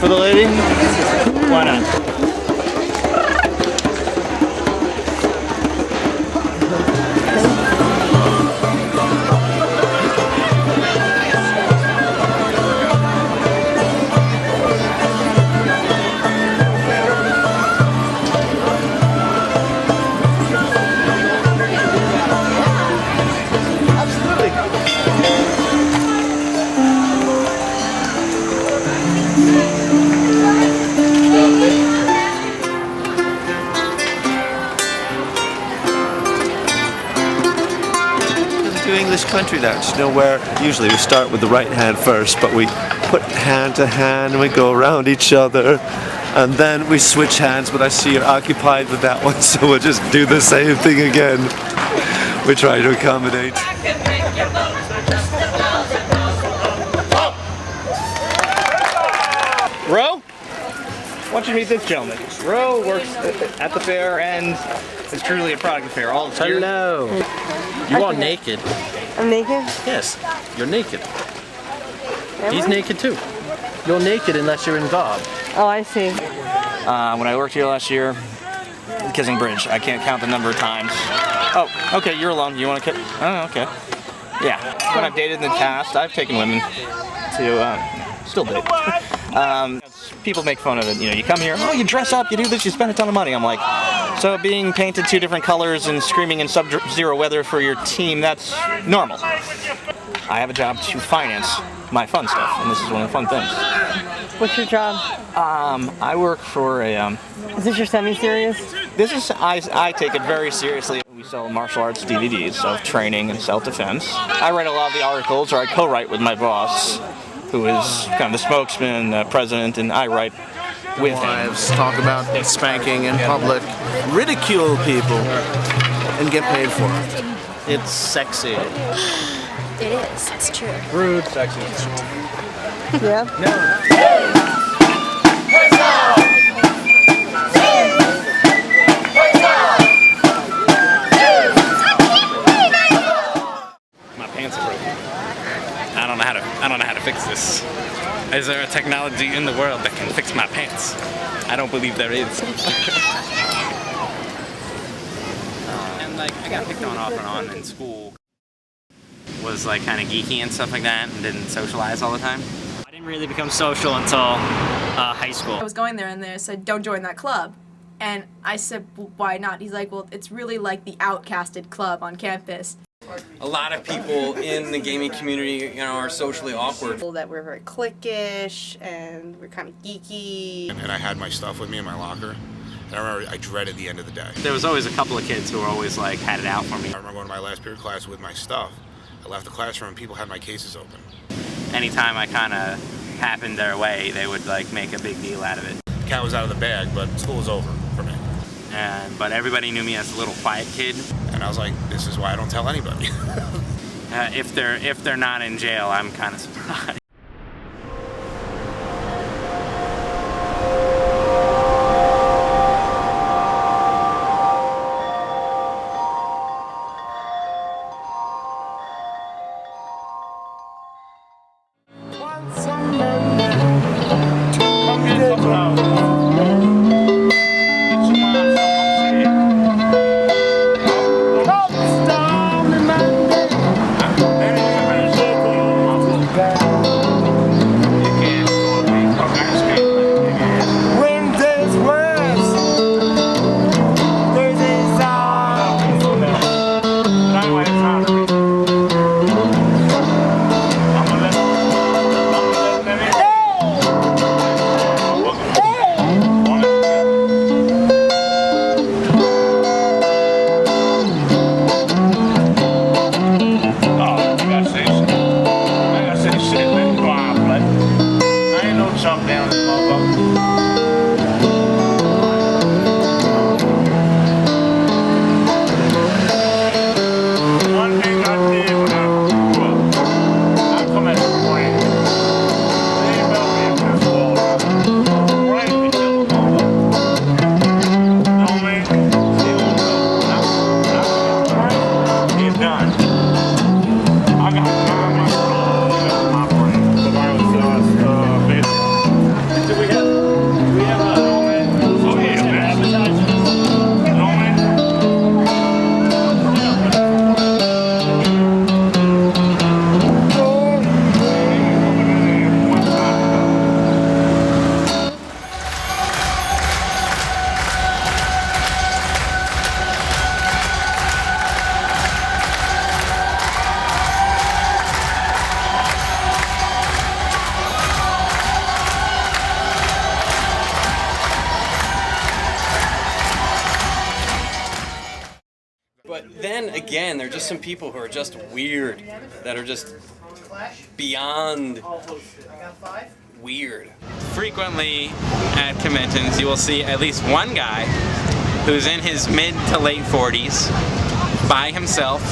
For the lady? Why not? English country dance, you know, where usually we start with the right hand first, but we put hand to hand and we go around each other, and then we switch hands, but I see you're occupied with that one, so we'll just do the same thing again. We try to accommodate. want you to meet this gentleman. Ro works at the fair and is truly a product of the fair. All Hello. You are naked. I'm naked? Yes, you're naked. He's naked too. You're naked unless you're in garb. Oh, I see. When I worked here last year, Kissing Bridge, I can't count the number of times. Oh, okay, you're alone. You want to kiss? Oh, okay. Yeah. When I've dated in the past, I've taken women to still date. People make fun of it. You know, you come here, oh, you dress up, you do this, you spend a ton of money. I'm like, so being painted 2 different colors and screaming in sub-zero weather for your team, that's normal. I have a job to finance my fun stuff, and this is one of the fun things. What's your job? I work for a. Is this your semi-serious? This is I take it very seriously. We sell martial arts DVDs of training and self-defense. I write a lot of the articles, or I co-write with my boss, who is kind of the spokesman, president, and I write with him. Wives talk about spanking in public, ridicule people, and get paid for it. It's sexy. It is. It's true. Rude, sexy. Yeah. My pants are broken. I don't know how to fix this. Is there a technology in the world that can fix my pants? I don't believe there is. And like I got picked on off and on in school. Was like kind of geeky and stuff like that, and didn't socialize all the time. I didn't really become social until high school. I was going there and they said, don't join that club. And I said, well, why not? He's like, well, it's really like the outcasted club on campus. A lot of people in the gaming community, you know, are socially awkward. People that were very cliquish and we're kind of geeky. And I had my stuff with me in my locker. And I remember I dreaded the end of the day. There was always a couple of kids who were always like had it out for me. I remember going to my last period class with my stuff. I left the classroom and people had my cases open. Anytime I kind of happened their way, they would like make a big deal out of it. The cat was out of the bag, but school was over for me. But everybody knew me as a little quiet kid. And I was like, this is why I don't tell anybody. If they're not in jail, I'm kind of surprised. But then again, there are just some people who are just weird, that are just beyond weird. Frequently at conventions, you will see at least one guy who's in his mid to late 40s by himself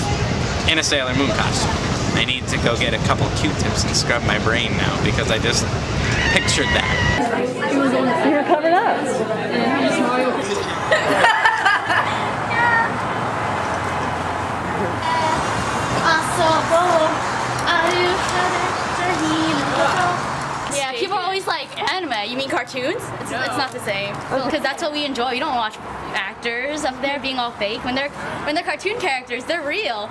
in a Sailor Moon costume. I need to go get a couple Q-tips and scrub my brain now because I just pictured that. You're covered up. Yeah, people are always like, anime, you mean cartoons? It's not the same. Because that's what we enjoy. You don't watch actors up there being all fake. When they're cartoon characters, they're real.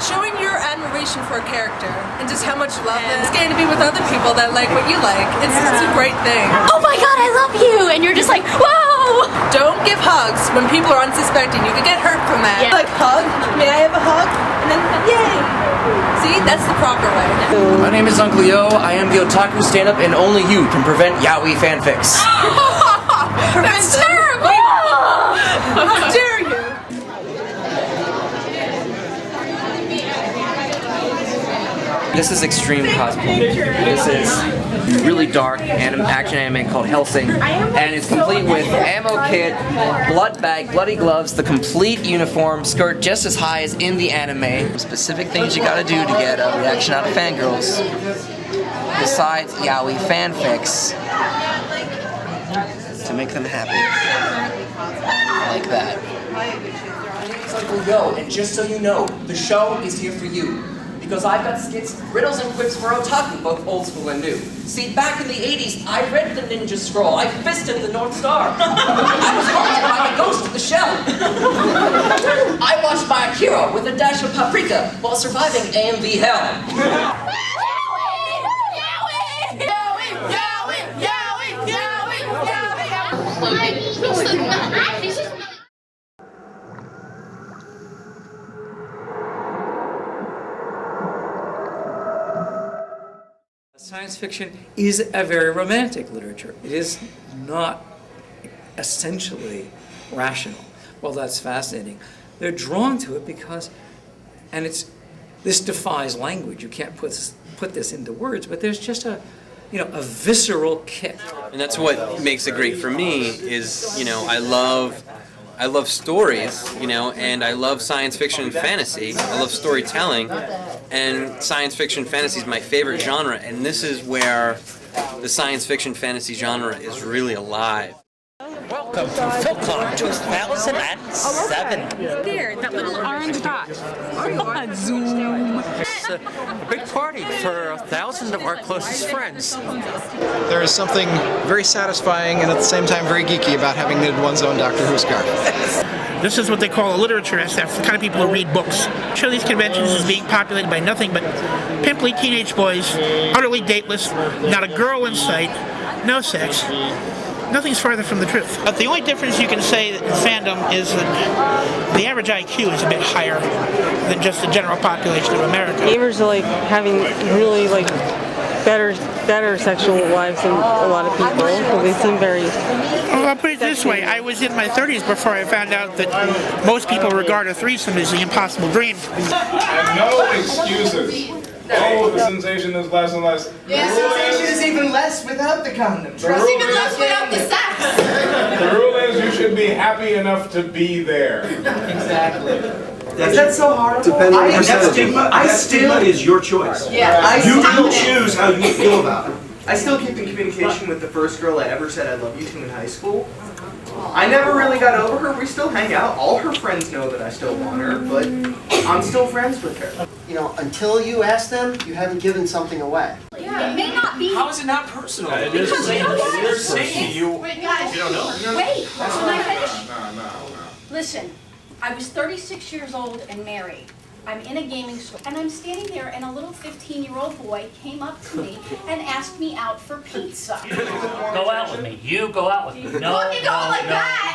Showing your admiration for a character and just how much love it's getting to be with other people that like what you like. It's a great thing. Oh my god, I love you! And you're just like, whoa! Don't give hugs when people are unsuspecting. You could get hurt from that. Yeah. Like, hug? May I have a hug? And then, yay! See, that's the proper way. My name is Uncle Yo. I am the otaku stand-up, and only you can prevent yaoi fanfics. That's terrible! How dare you! This is extreme cosplay. This is really dark action anime called Hellsing, and it's complete with ammo kit, blood bag, bloody gloves, the complete uniform, skirt just as high as in the anime. Specific things you gotta do to get a reaction out of fangirls, besides yaoi fanfics, to make them happy. Like that. It's Uncle Yo, and just so you know, the show is here for you. Because I've got skits, riddles, and quips for otaku, both old school and new. See, back in the 80s, I read the Ninja Scroll. I fisted the North Star. I was haunted by the ghost of the shell. I watched my Akira with a dash of paprika while surviving AMV hell. Science fiction is a very romantic literature. It is not essentially rational. Well, that's fascinating. They're drawn to it because, and this defies language. You can't put this into words, but there's just a visceral kick. And that's what makes it great for me is, I love stories, and I love science fiction and fantasy. I love storytelling, and science fiction fantasy is my favorite genre, and this is where the science fiction fantasy genre is really alive. Welcome to PhilCon 2007. There, that little orange dot. Zoom. It's a big party for 1,000 of our closest friends. There is something very satisfying and at the same time very geeky about having knitted one's own Doctor Who scarf. This is what they call a literature SF, the kind of people who read books. Show these conventions is being populated by nothing but pimply teenage boys, utterly dateless, not a girl in sight, no sex. Nothing's farther from the truth. But the only difference you can say in fandom is that the average IQ is a bit higher than just the general population of America. Gamers are like having really like better sexual lives than a lot of people. So they seem very. Well, I'll put it this way: I was in my 30s before I found out that most people regard a threesome as the impossible dream. And no excuses. Oh, the sensation is less and less. Yeah, sensation is even less without the condom. It's even less without the sex. The rule is you should be happy enough to be there. Exactly. Is that so hard? Depending on percentage. I still is your choice. Yeah, You will choose how you feel about it. I still keep in communication with the first girl I ever said I love you to in high school. I never really got over her. We still hang out. All her friends know that I still want her, but I'm still friends with her. Until you ask them, you haven't given something away. Yeah, it may not be. How is it not personal? It is. They're saying you. Wait, guys. You don't know. Wait, can I finish? No. Listen, I was 36 years old and married. I'm in a gaming store, and I'm standing there, and a little 15-year-old boy came up to me and asked me out for pizza. Go out with me. You go out with me. No, Look, you go like that.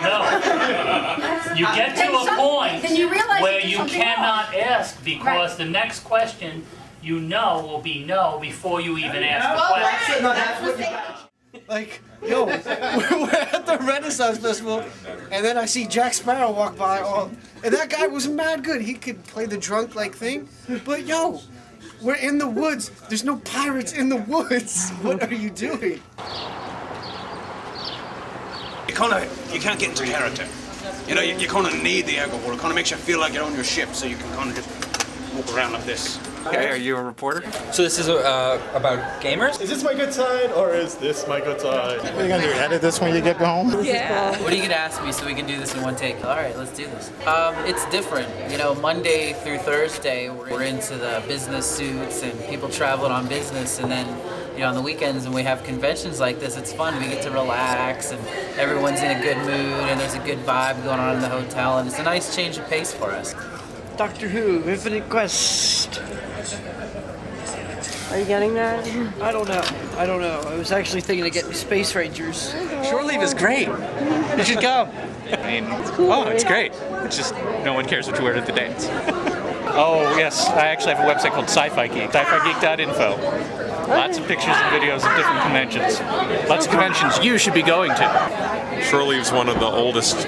no. You get to a point then you realize where you did you something cannot wrong. ask because the next question you know will be no before you even ask the question. Like, yo, we're at the Renaissance Festival, and then I see Jack Sparrow walk by, and that guy was mad good. He could play the drunk like thing, but yo, we're in the woods. There's no pirates in the woods. What are you doing? You can't get into character. You kind of need the alcohol. It kind of makes you feel like you're on your ship, so you can kind of just walk around like this. Okay, are you a reporter? So this is about gamers? Is this my good side or is this my good side? What are you gonna do? Edit this when you get home? Yeah. What are you gonna ask me so we can do this in one take? All right, let's do this. It's different. You know, Monday through Thursday, we're into the business suits and people traveling on business, and then, you know, on the weekends when we have conventions like this, it's fun. We get to relax and everyone's in a good mood and there's a good vibe going on in the hotel, and it's a nice change of pace for us. Doctor Who, Infinite Quest. Are you getting that? I don't know. I was actually thinking of getting Space Rangers. Shore Leave is great. You should go. I mean, it's great. It's just no one cares what you wear to the dance. Oh, yes. I actually have a website called Sci-Fi Geek. SciFiGeek.info. Lots of pictures and videos of different conventions. Lots of conventions you should be going to. Shore Leave's one of the oldest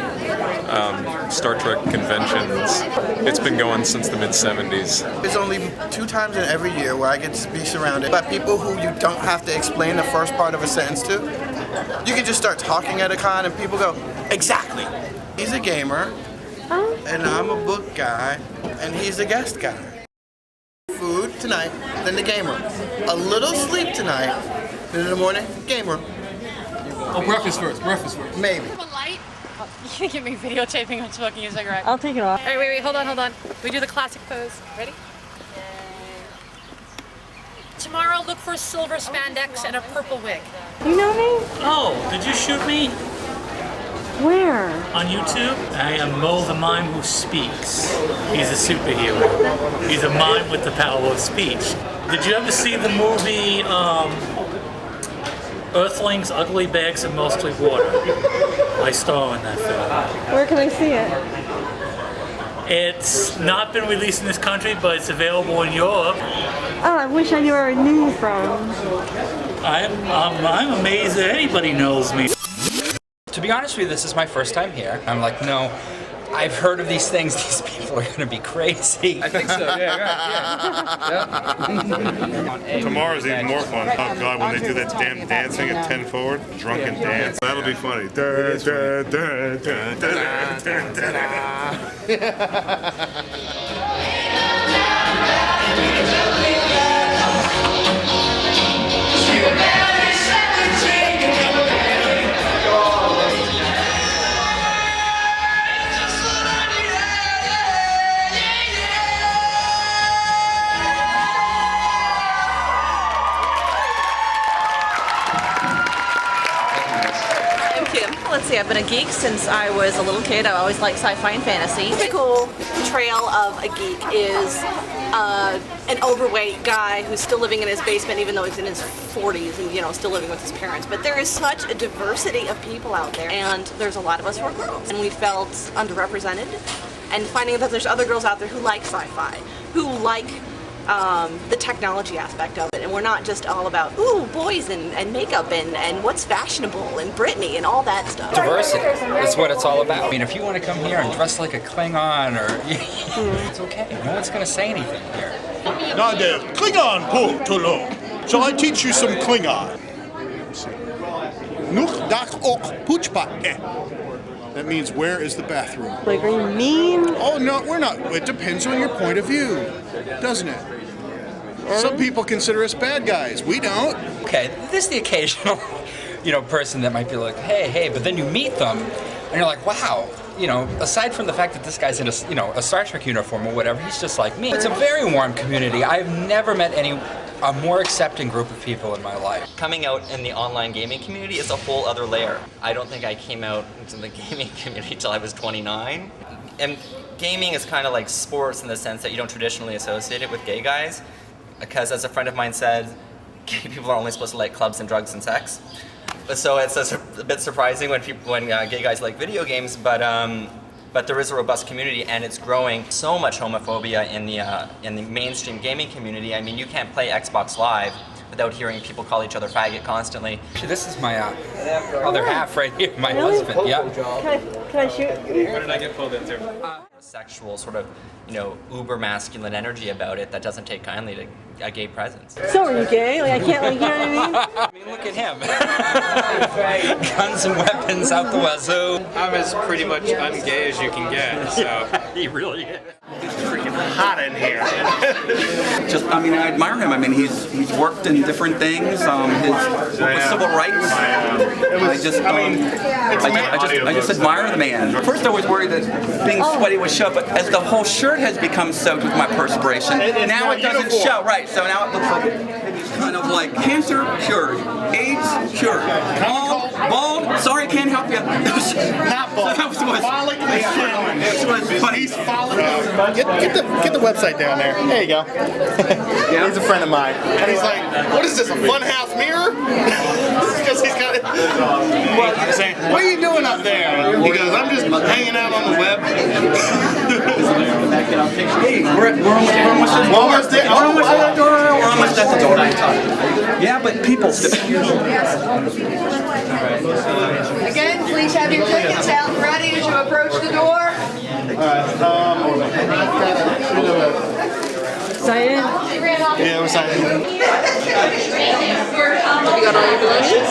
Star Trek conventions. It's been going since the mid-70s. There's only 2 times in every year where I get to be surrounded by people who you don't have to explain the first part of a sentence to. You can just start talking at a con and people go, exactly. He's a gamer, and I'm a book guy, and he's a guest guy. Food tonight, then the gamer. A little sleep tonight, then in the morning, gamer. Oh, breakfast first. Maybe. You can't get me videotaping on smoking a cigarette. I'll take it off. All right, wait, hold on. We do the classic pose. Ready? Tomorrow, look for silver spandex and a purple wig. You know me? Oh, did you shoot me Where? on YouTube? I am Mo the Mime Who Speaks. He's a superhero. He's a mime with the power of speech. Did you ever see the movie Earthlings, Ugly Bags, and Mostly Water? I star in that film. Where can I see it? It's not been released in this country, but it's available in Europe. Oh, I wish I knew where I knew you from. I'm amazed that anybody knows me. To be honest with you, this is my first time here. I'm like, no, I've heard of these things. These people are gonna be crazy. I think so, yeah. Tomorrow's even more fun. Oh God, when they do that damn dancing at 10 forward, drunken dance. That'll be funny. Let's see, I've been a geek since I was a little kid. I always liked sci-fi and fantasy. The typical portrayal of a geek is an overweight guy who's still living in his basement even though he's in his 40s and, you know, still living with his parents. But there is such a diversity of people out there, and there's a lot of us who are girls. And we felt underrepresented, and finding that there's other girls out there who like sci-fi, who like the technology aspect of it, and we're not just all about boys and makeup and what's fashionable and Britney and all that stuff. Diversity, that's what it's all about. I mean, if you want to come here and dress like a Klingon or it's okay. No one's going to say anything here. Now there, Klingon po tolo. Shall I teach you some Klingon? Nuch dak ok puchpa. That means where is the bathroom? Like, are you mean? Oh no, we're not. It depends on your point of view, doesn't it? Some people consider us bad guys. We don't. Okay, there's the occasional, person that might be like, hey, but then you meet them, and you're like, wow. Aside from the fact that this guy's in a Star Trek uniform or whatever, he's just like me. It's a very warm community. I've never met a more accepting group of people in my life. Coming out in the online gaming community is a whole other layer. I don't think I came out into the gaming community till I was 29. And gaming is kind of like sports in the sense that you don't traditionally associate it with gay guys. Because as a friend of mine said, gay people are only supposed to like clubs and drugs and sex. So it's a bit surprising when gay guys like video games, but there is a robust community, and it's growing. So much homophobia in the mainstream gaming community. I mean, you can't play Xbox Live without hearing people call each other faggot constantly. This is my other half right here, my husband. Yeah. Can I shoot you? Where did I get pulled into? Sexual sort of, uber masculine energy about it that doesn't take kindly to a gay presence. So are you gay? Like, I can't, you know what I mean? I mean, look at him. Guns and weapons out the wazoo. I'm as pretty much ungay as you can get, so. He really is. hot in here. Just, I mean, I admire him. I mean, he's worked in different things. His work with civil rights. I just admire the man. First, I was worried that being sweaty would show, but as the whole shirt has become soaked with my perspiration, now it doesn't show. Right. So now it looks like it's kind of like cancer cured, AIDS cured, bald. Sorry, can't help you. Not bald. Follically challenged. But he's get the website down there. There you go. He's a friend of mine. And he's like, what is this, a funhouse mirror? Because he's got it. What are you doing up there? He goes, I'm just hanging out on the web. Hey, we're almost there. We're almost at the door. Yeah, but people still. Again, please have your tickets out ready as you approach the door. Sign in? Yeah, we're signing in. You got all your belongings?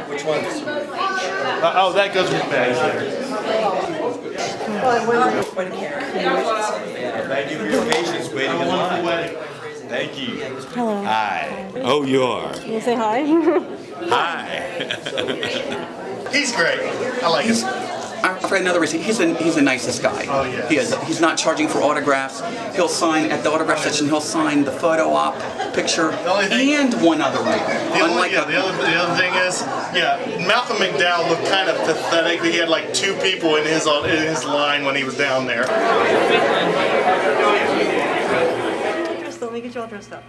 Which ones? Oh, that goes with bags. Thank you for your patience waiting in line. Thank you. Hello. Hi. Oh, you are. You wanna say hi? Hi. He's great. I like him. For another reason, he's the nicest guy. Oh, yeah. He is. He's not charging for autographs. He'll sign at the autograph section. He'll sign the photo op picture and one other one. The other thing is, Malcolm McDowell looked kind of pathetic. He had like 2 people in his line when he was down there. Just let me get you all dressed up.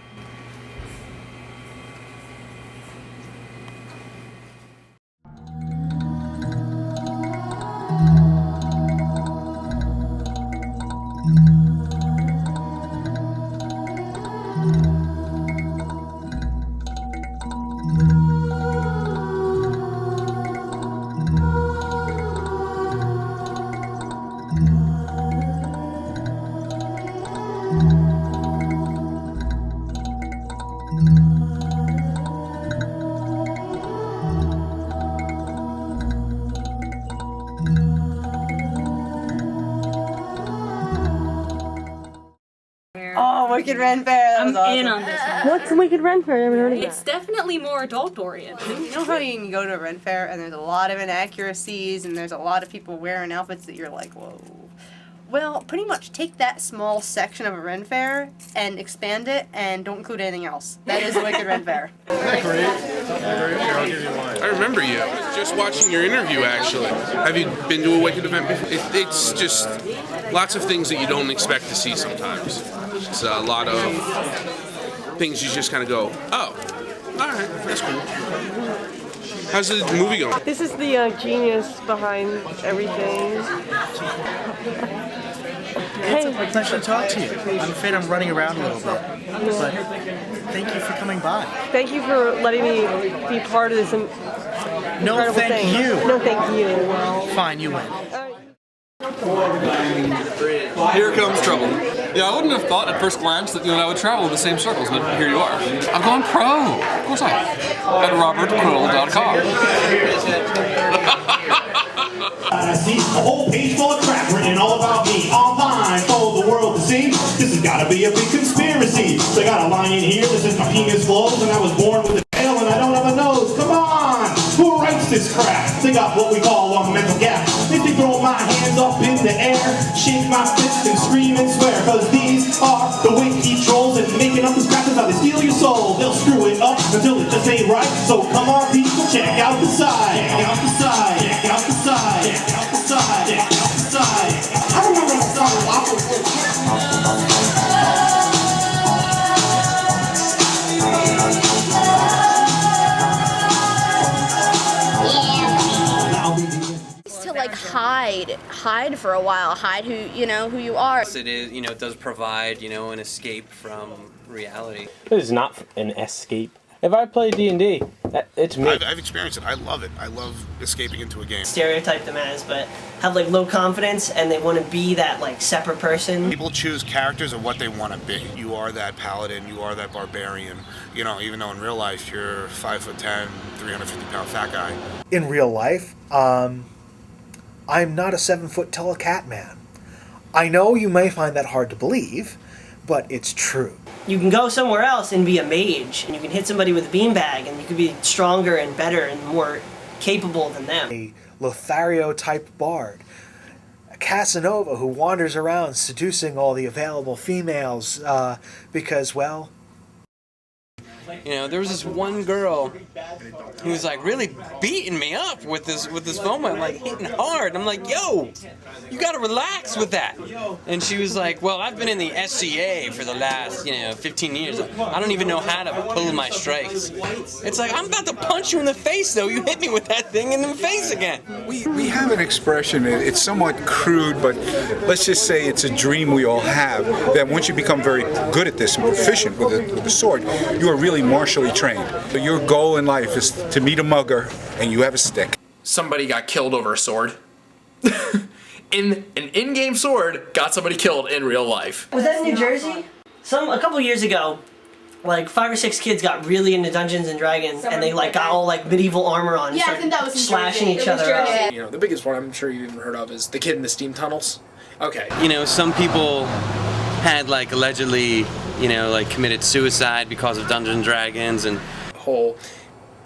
Oh, Wicked Ren Fair. That was awesome. in on this one. What's Wicked Ren Fair? I haven't heard of It's definitely more adult oriented. You know how you can go to a Ren Fair and there's a lot of inaccuracies and there's a lot of people wearing outfits that you're like, whoa. Well, pretty much take that small section of a Ren Fair and expand it and don't include anything else. That is a Wicked Ren Fair. I remember you. Just watching your interview, actually. Have you been to a Wicked event before? It's just lots of things that you don't expect to see sometimes. It's a lot of things you just kind of go, oh, all right, that's cool. How's the movie going? This is the genius behind everything. It's a pleasure to talk to you. I'm afraid I'm running around a little bit, but thank you for coming by. Thank you for letting me be part of this incredible thing. No, thank you. Fine, you win. Here comes trouble. Yeah, I wouldn't have thought at first glance that you and I would travel in the same circles, but here you are. I'm going pro. Of course I am. At robertquill.com. I see a whole page full of crap written all about me online for the world to see. This has got to be a big conspiracy. They got a line in here that says my penis flows and I was born with a tail and I don't have a nose. Come on! Who writes this crap? They got what we call a mental gap. If they throw my hands up in the air, shake my fist and scream and swear, cause these are the wiki trolls and making up this crap is how they steal your soul. They'll screw it up until it just ain't right. So come on people, check out the side. Check out the side. Check out the side. Check out the side. Check out the side. I remember that song Waffle. To like hide for a while, hide who you are. It is, it does provide, an escape from reality. It is not an escape. If I play D&D, It's me. I've experienced it. I love it. I love escaping into a game. Stereotype them as, but have like low confidence and they want to be that like separate person. People choose characters of what they want to be. You are that paladin, you are that barbarian. You know, even though in real life you're 5'10", 350-pound fat guy. In real life, I'm not a 7-foot tall cat man. I know you may find that hard to believe, but it's true. You can go somewhere else and be a mage, and you can hit somebody with a beanbag, and you can be stronger and better and more capable than them. A Lothario-type bard. A Casanova who wanders around seducing all the available females because, well... You know, there was this one girl who was like really beating me up with this foam, like hitting hard. I'm like, yo, you gotta relax with that. And she was like, well, I've been in the SCA for the last, 15 years. I don't even know how to pull my strikes. It's like, I'm about to punch you in the face, though. You hit me with that thing in the face again. We have an expression, it's somewhat crude, but let's just say it's a dream we all have, that once you become very good at this and proficient with the sword, you are really martially trained. Your goal in life is to meet a mugger and you have a stick. Somebody got killed over a sword. An in-game sword got somebody killed in real life. Was that in New Jersey? A couple years ago, like 5 or 6 kids got really into Dungeons and Dragons, and they like got all like medieval armor on, and Yeah, I think that was in slashing Jersey. each It was other Jersey. up. You know, the biggest one I'm sure you haven't heard of is the kid in the steam tunnels. Okay. You know, some people had like allegedly, like committed suicide because of Dungeons and Dragons and whole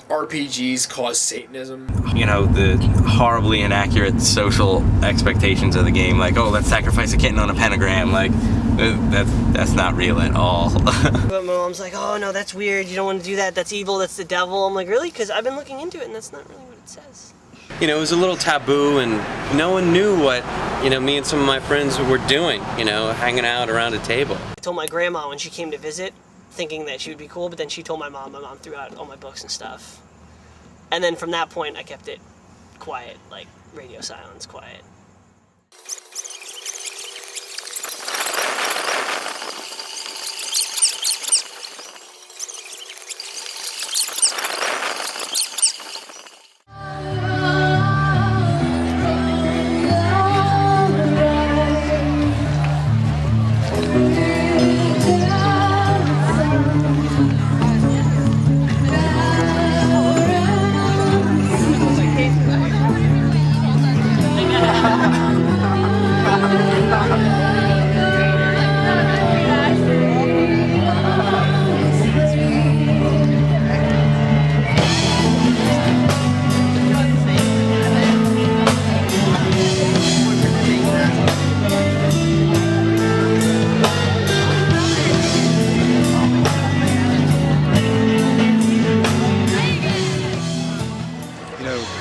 RPGs cause Satanism. You know, the horribly inaccurate social expectations of the game, like, oh, let's sacrifice a kitten on a pentagram, like, that's not real at all. But my mom's like, oh no, that's weird, you don't want to do that, that's evil, that's the devil. I'm like, really? Because I've been looking into it and that's not really what it says. You know, it was a little taboo and no one knew what, me and some of my friends were doing, hanging out around a table. I told my grandma when she came to visit, thinking that she would be cool, but then she told my mom threw out all my books and stuff. And then from that point, I kept it quiet, like radio silence quiet.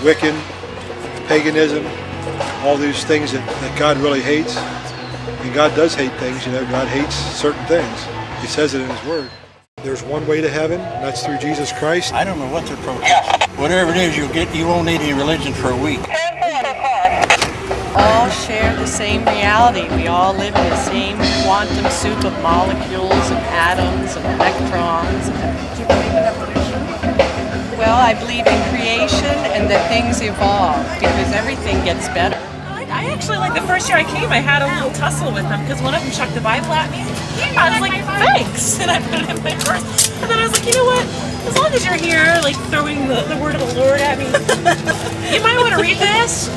Wiccan, paganism, all these things that God really hates. And God does hate things, God hates certain things. He says it in His Word. There's one way to heaven, and that's through Jesus Christ. I don't know what they're protesting. Whatever it is, you won't need any religion for a week. All share the same reality. We all live in the same quantum soup of molecules and atoms and electrons. Well, I believe in creation and that things evolve because everything gets better. I actually, like, the first year I came, I had a little tussle with them because one of them chucked the Bible at me. I was like, thanks, and I put it in my purse. And then I was like, you know what? As long as you're here, like, throwing the word of the Lord at me, you might want to read this.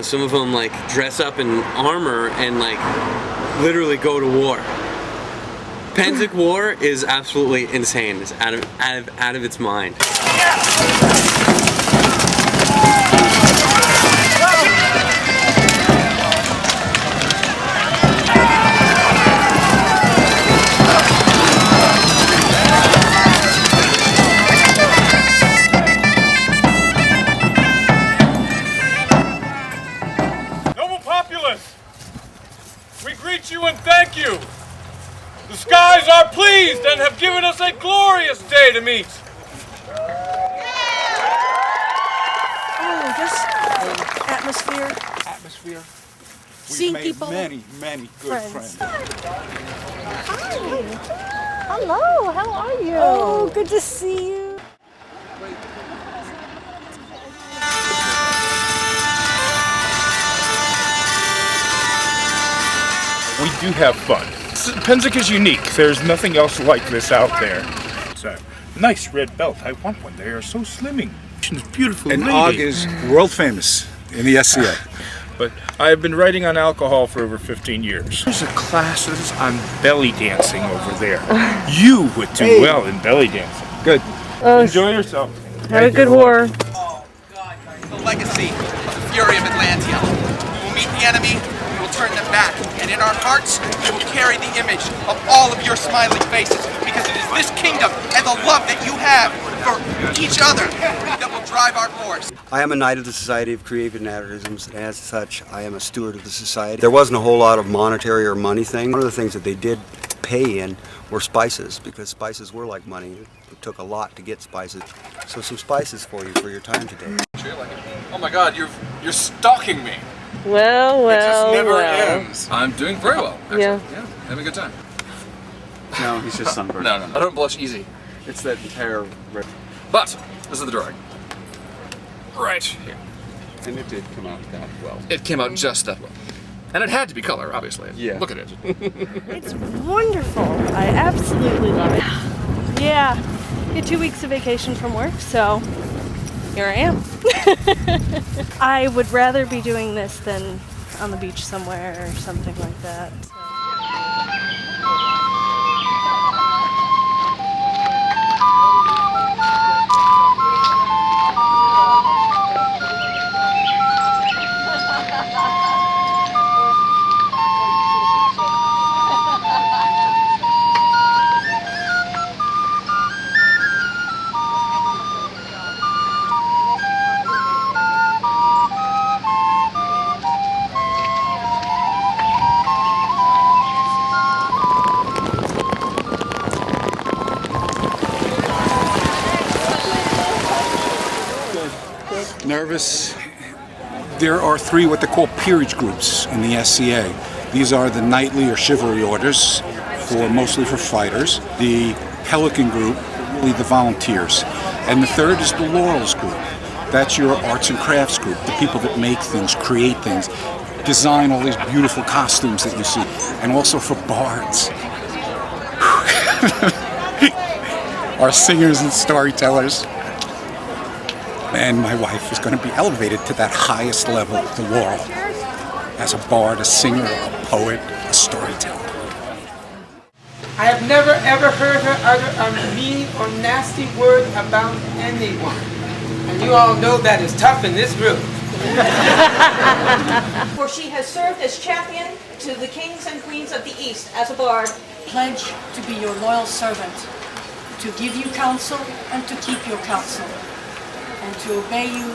Some of them like dress up in armor and like literally go to war. Panzer War is absolutely insane. It's out of its mind. greet you and thank you. The skies are pleased and have given us a glorious day to meet. Oh, this atmosphere. Atmosphere. Seeing We've made people. many good friends. Hello, how are you? Oh, good to see you. We do have fun. Pennsic is unique. There's nothing else like this out there. It's a nice red belt. I want one. They are so slimming. It's beautiful. And lady. Og is world famous in the SCA. But I've been writing on alcohol for over 15 years. There's a classes on belly dancing over there. You would do well in belly dancing. Good. Enjoy yourself. Have a good war. The legacy of the Fury of Atlantia. We will meet the enemy, we will turn them back, and in our hearts, we will carry the image of all of your smiling faces, because it is this kingdom and the love that you have for each other that will drive our force. I am a Knight of the Society of Creative Anachronisms, and as such, I am a steward of the society. There wasn't a whole lot of monetary or money thing. One of the things that they did pay in were spices, because spices were like money. It took a lot to get spices. So some spices for you for your time today. Oh my God, you're stalking me. Well, It just never well. ends. I'm doing very well. Actually. Yeah. Yeah, having a good time. No, he's just sunburned. No, I don't blush easy. It's that entire red. But this is the drawing. Right here. And it did come out that well. It came out just that well. And it had to be color, obviously. Yeah. Look at it. It's wonderful. I absolutely love it. Yeah, get 2 weeks of vacation from work, so here I am. I would rather be doing this than on the beach somewhere or something like that. Nervous. There are 3 what they call peerage groups in the SCA. These are the knightly or chivalry orders, mostly for fighters. The Pelican group, really the volunteers. And the 3rd is the Laurels group. That's your arts and crafts group, the people that make things, create things, design all these beautiful costumes that you see. And also for bards. Our singers and storytellers. And my wife is going to be elevated to that highest level, the laurel, as a bard, a singer, a poet, a storyteller. I have never ever heard her utter a mean or nasty word about anyone. And you all know that is tough in this room. For she has served as champion to the kings and queens of the East as a bard. Pledge to be your loyal servant, to give you counsel and to keep your counsel, and to obey you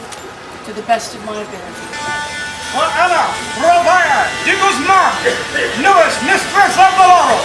to the best of my ability. For Anna Rovaya de Guzman, newest mistress of the laurel.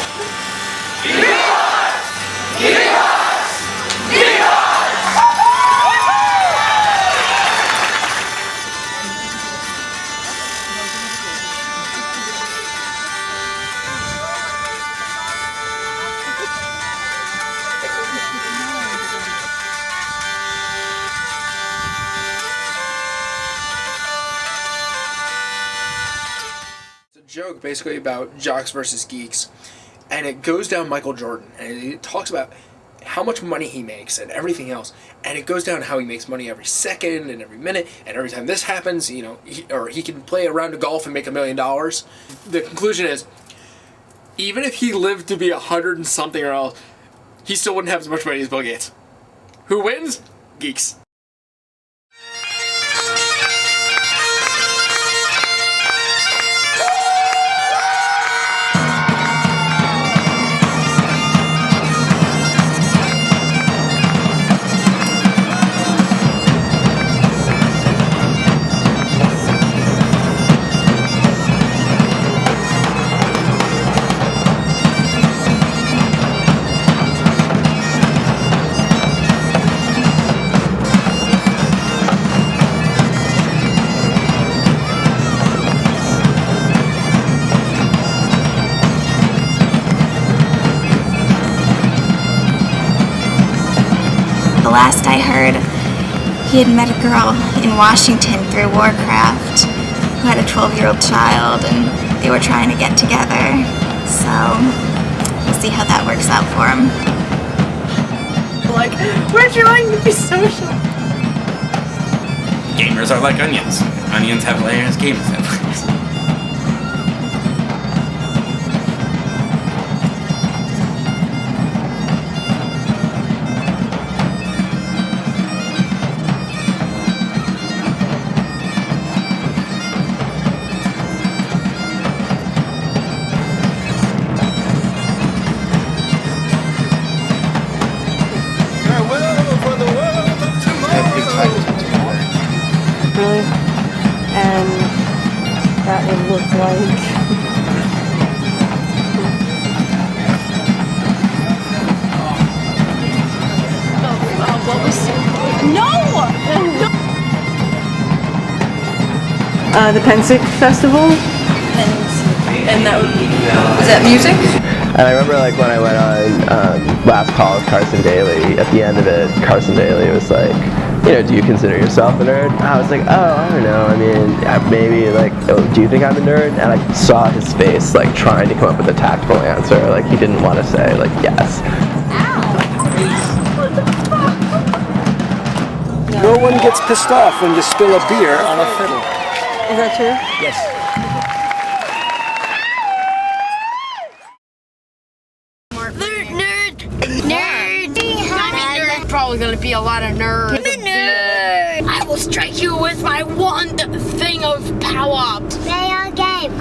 Joke basically about jocks versus geeks, and it goes down Michael Jordan, and it talks about how much money he makes and everything else, and it goes down how he makes money every second and every minute, and every time this happens, you know, he can play a round of golf and make $1 million. The conclusion is, even if he lived to be 100 and something or else, he still wouldn't have as much money as Bill Gates. Who wins? Geeks. last I heard, he had met a girl in Washington through Warcraft who had a 12-year-old child, and they were trying to get together. So we'll see how that works out for him. Like, we're trying to be social. Gamers are like onions. Onions have layers, gamers have layers. Really? And that would look like... What was... No! the Pensick Festival. And that would be... Was that music? And I remember like when I went on Last Call with Carson Daly, at the end of it, Carson Daly was like, you know, do you consider yourself a nerd? I was like, oh, I don't know. I mean, maybe like, oh, do you think I'm a nerd? And I saw his face like trying to come up with a tactful answer. Like he didn't want to say like yes. No one gets pissed off when you spill a beer on a fiddle. Is that true? Yes. Probably gonna be a lot of nerds. Nerd! I will strike you with my wand thing of power. Play our game.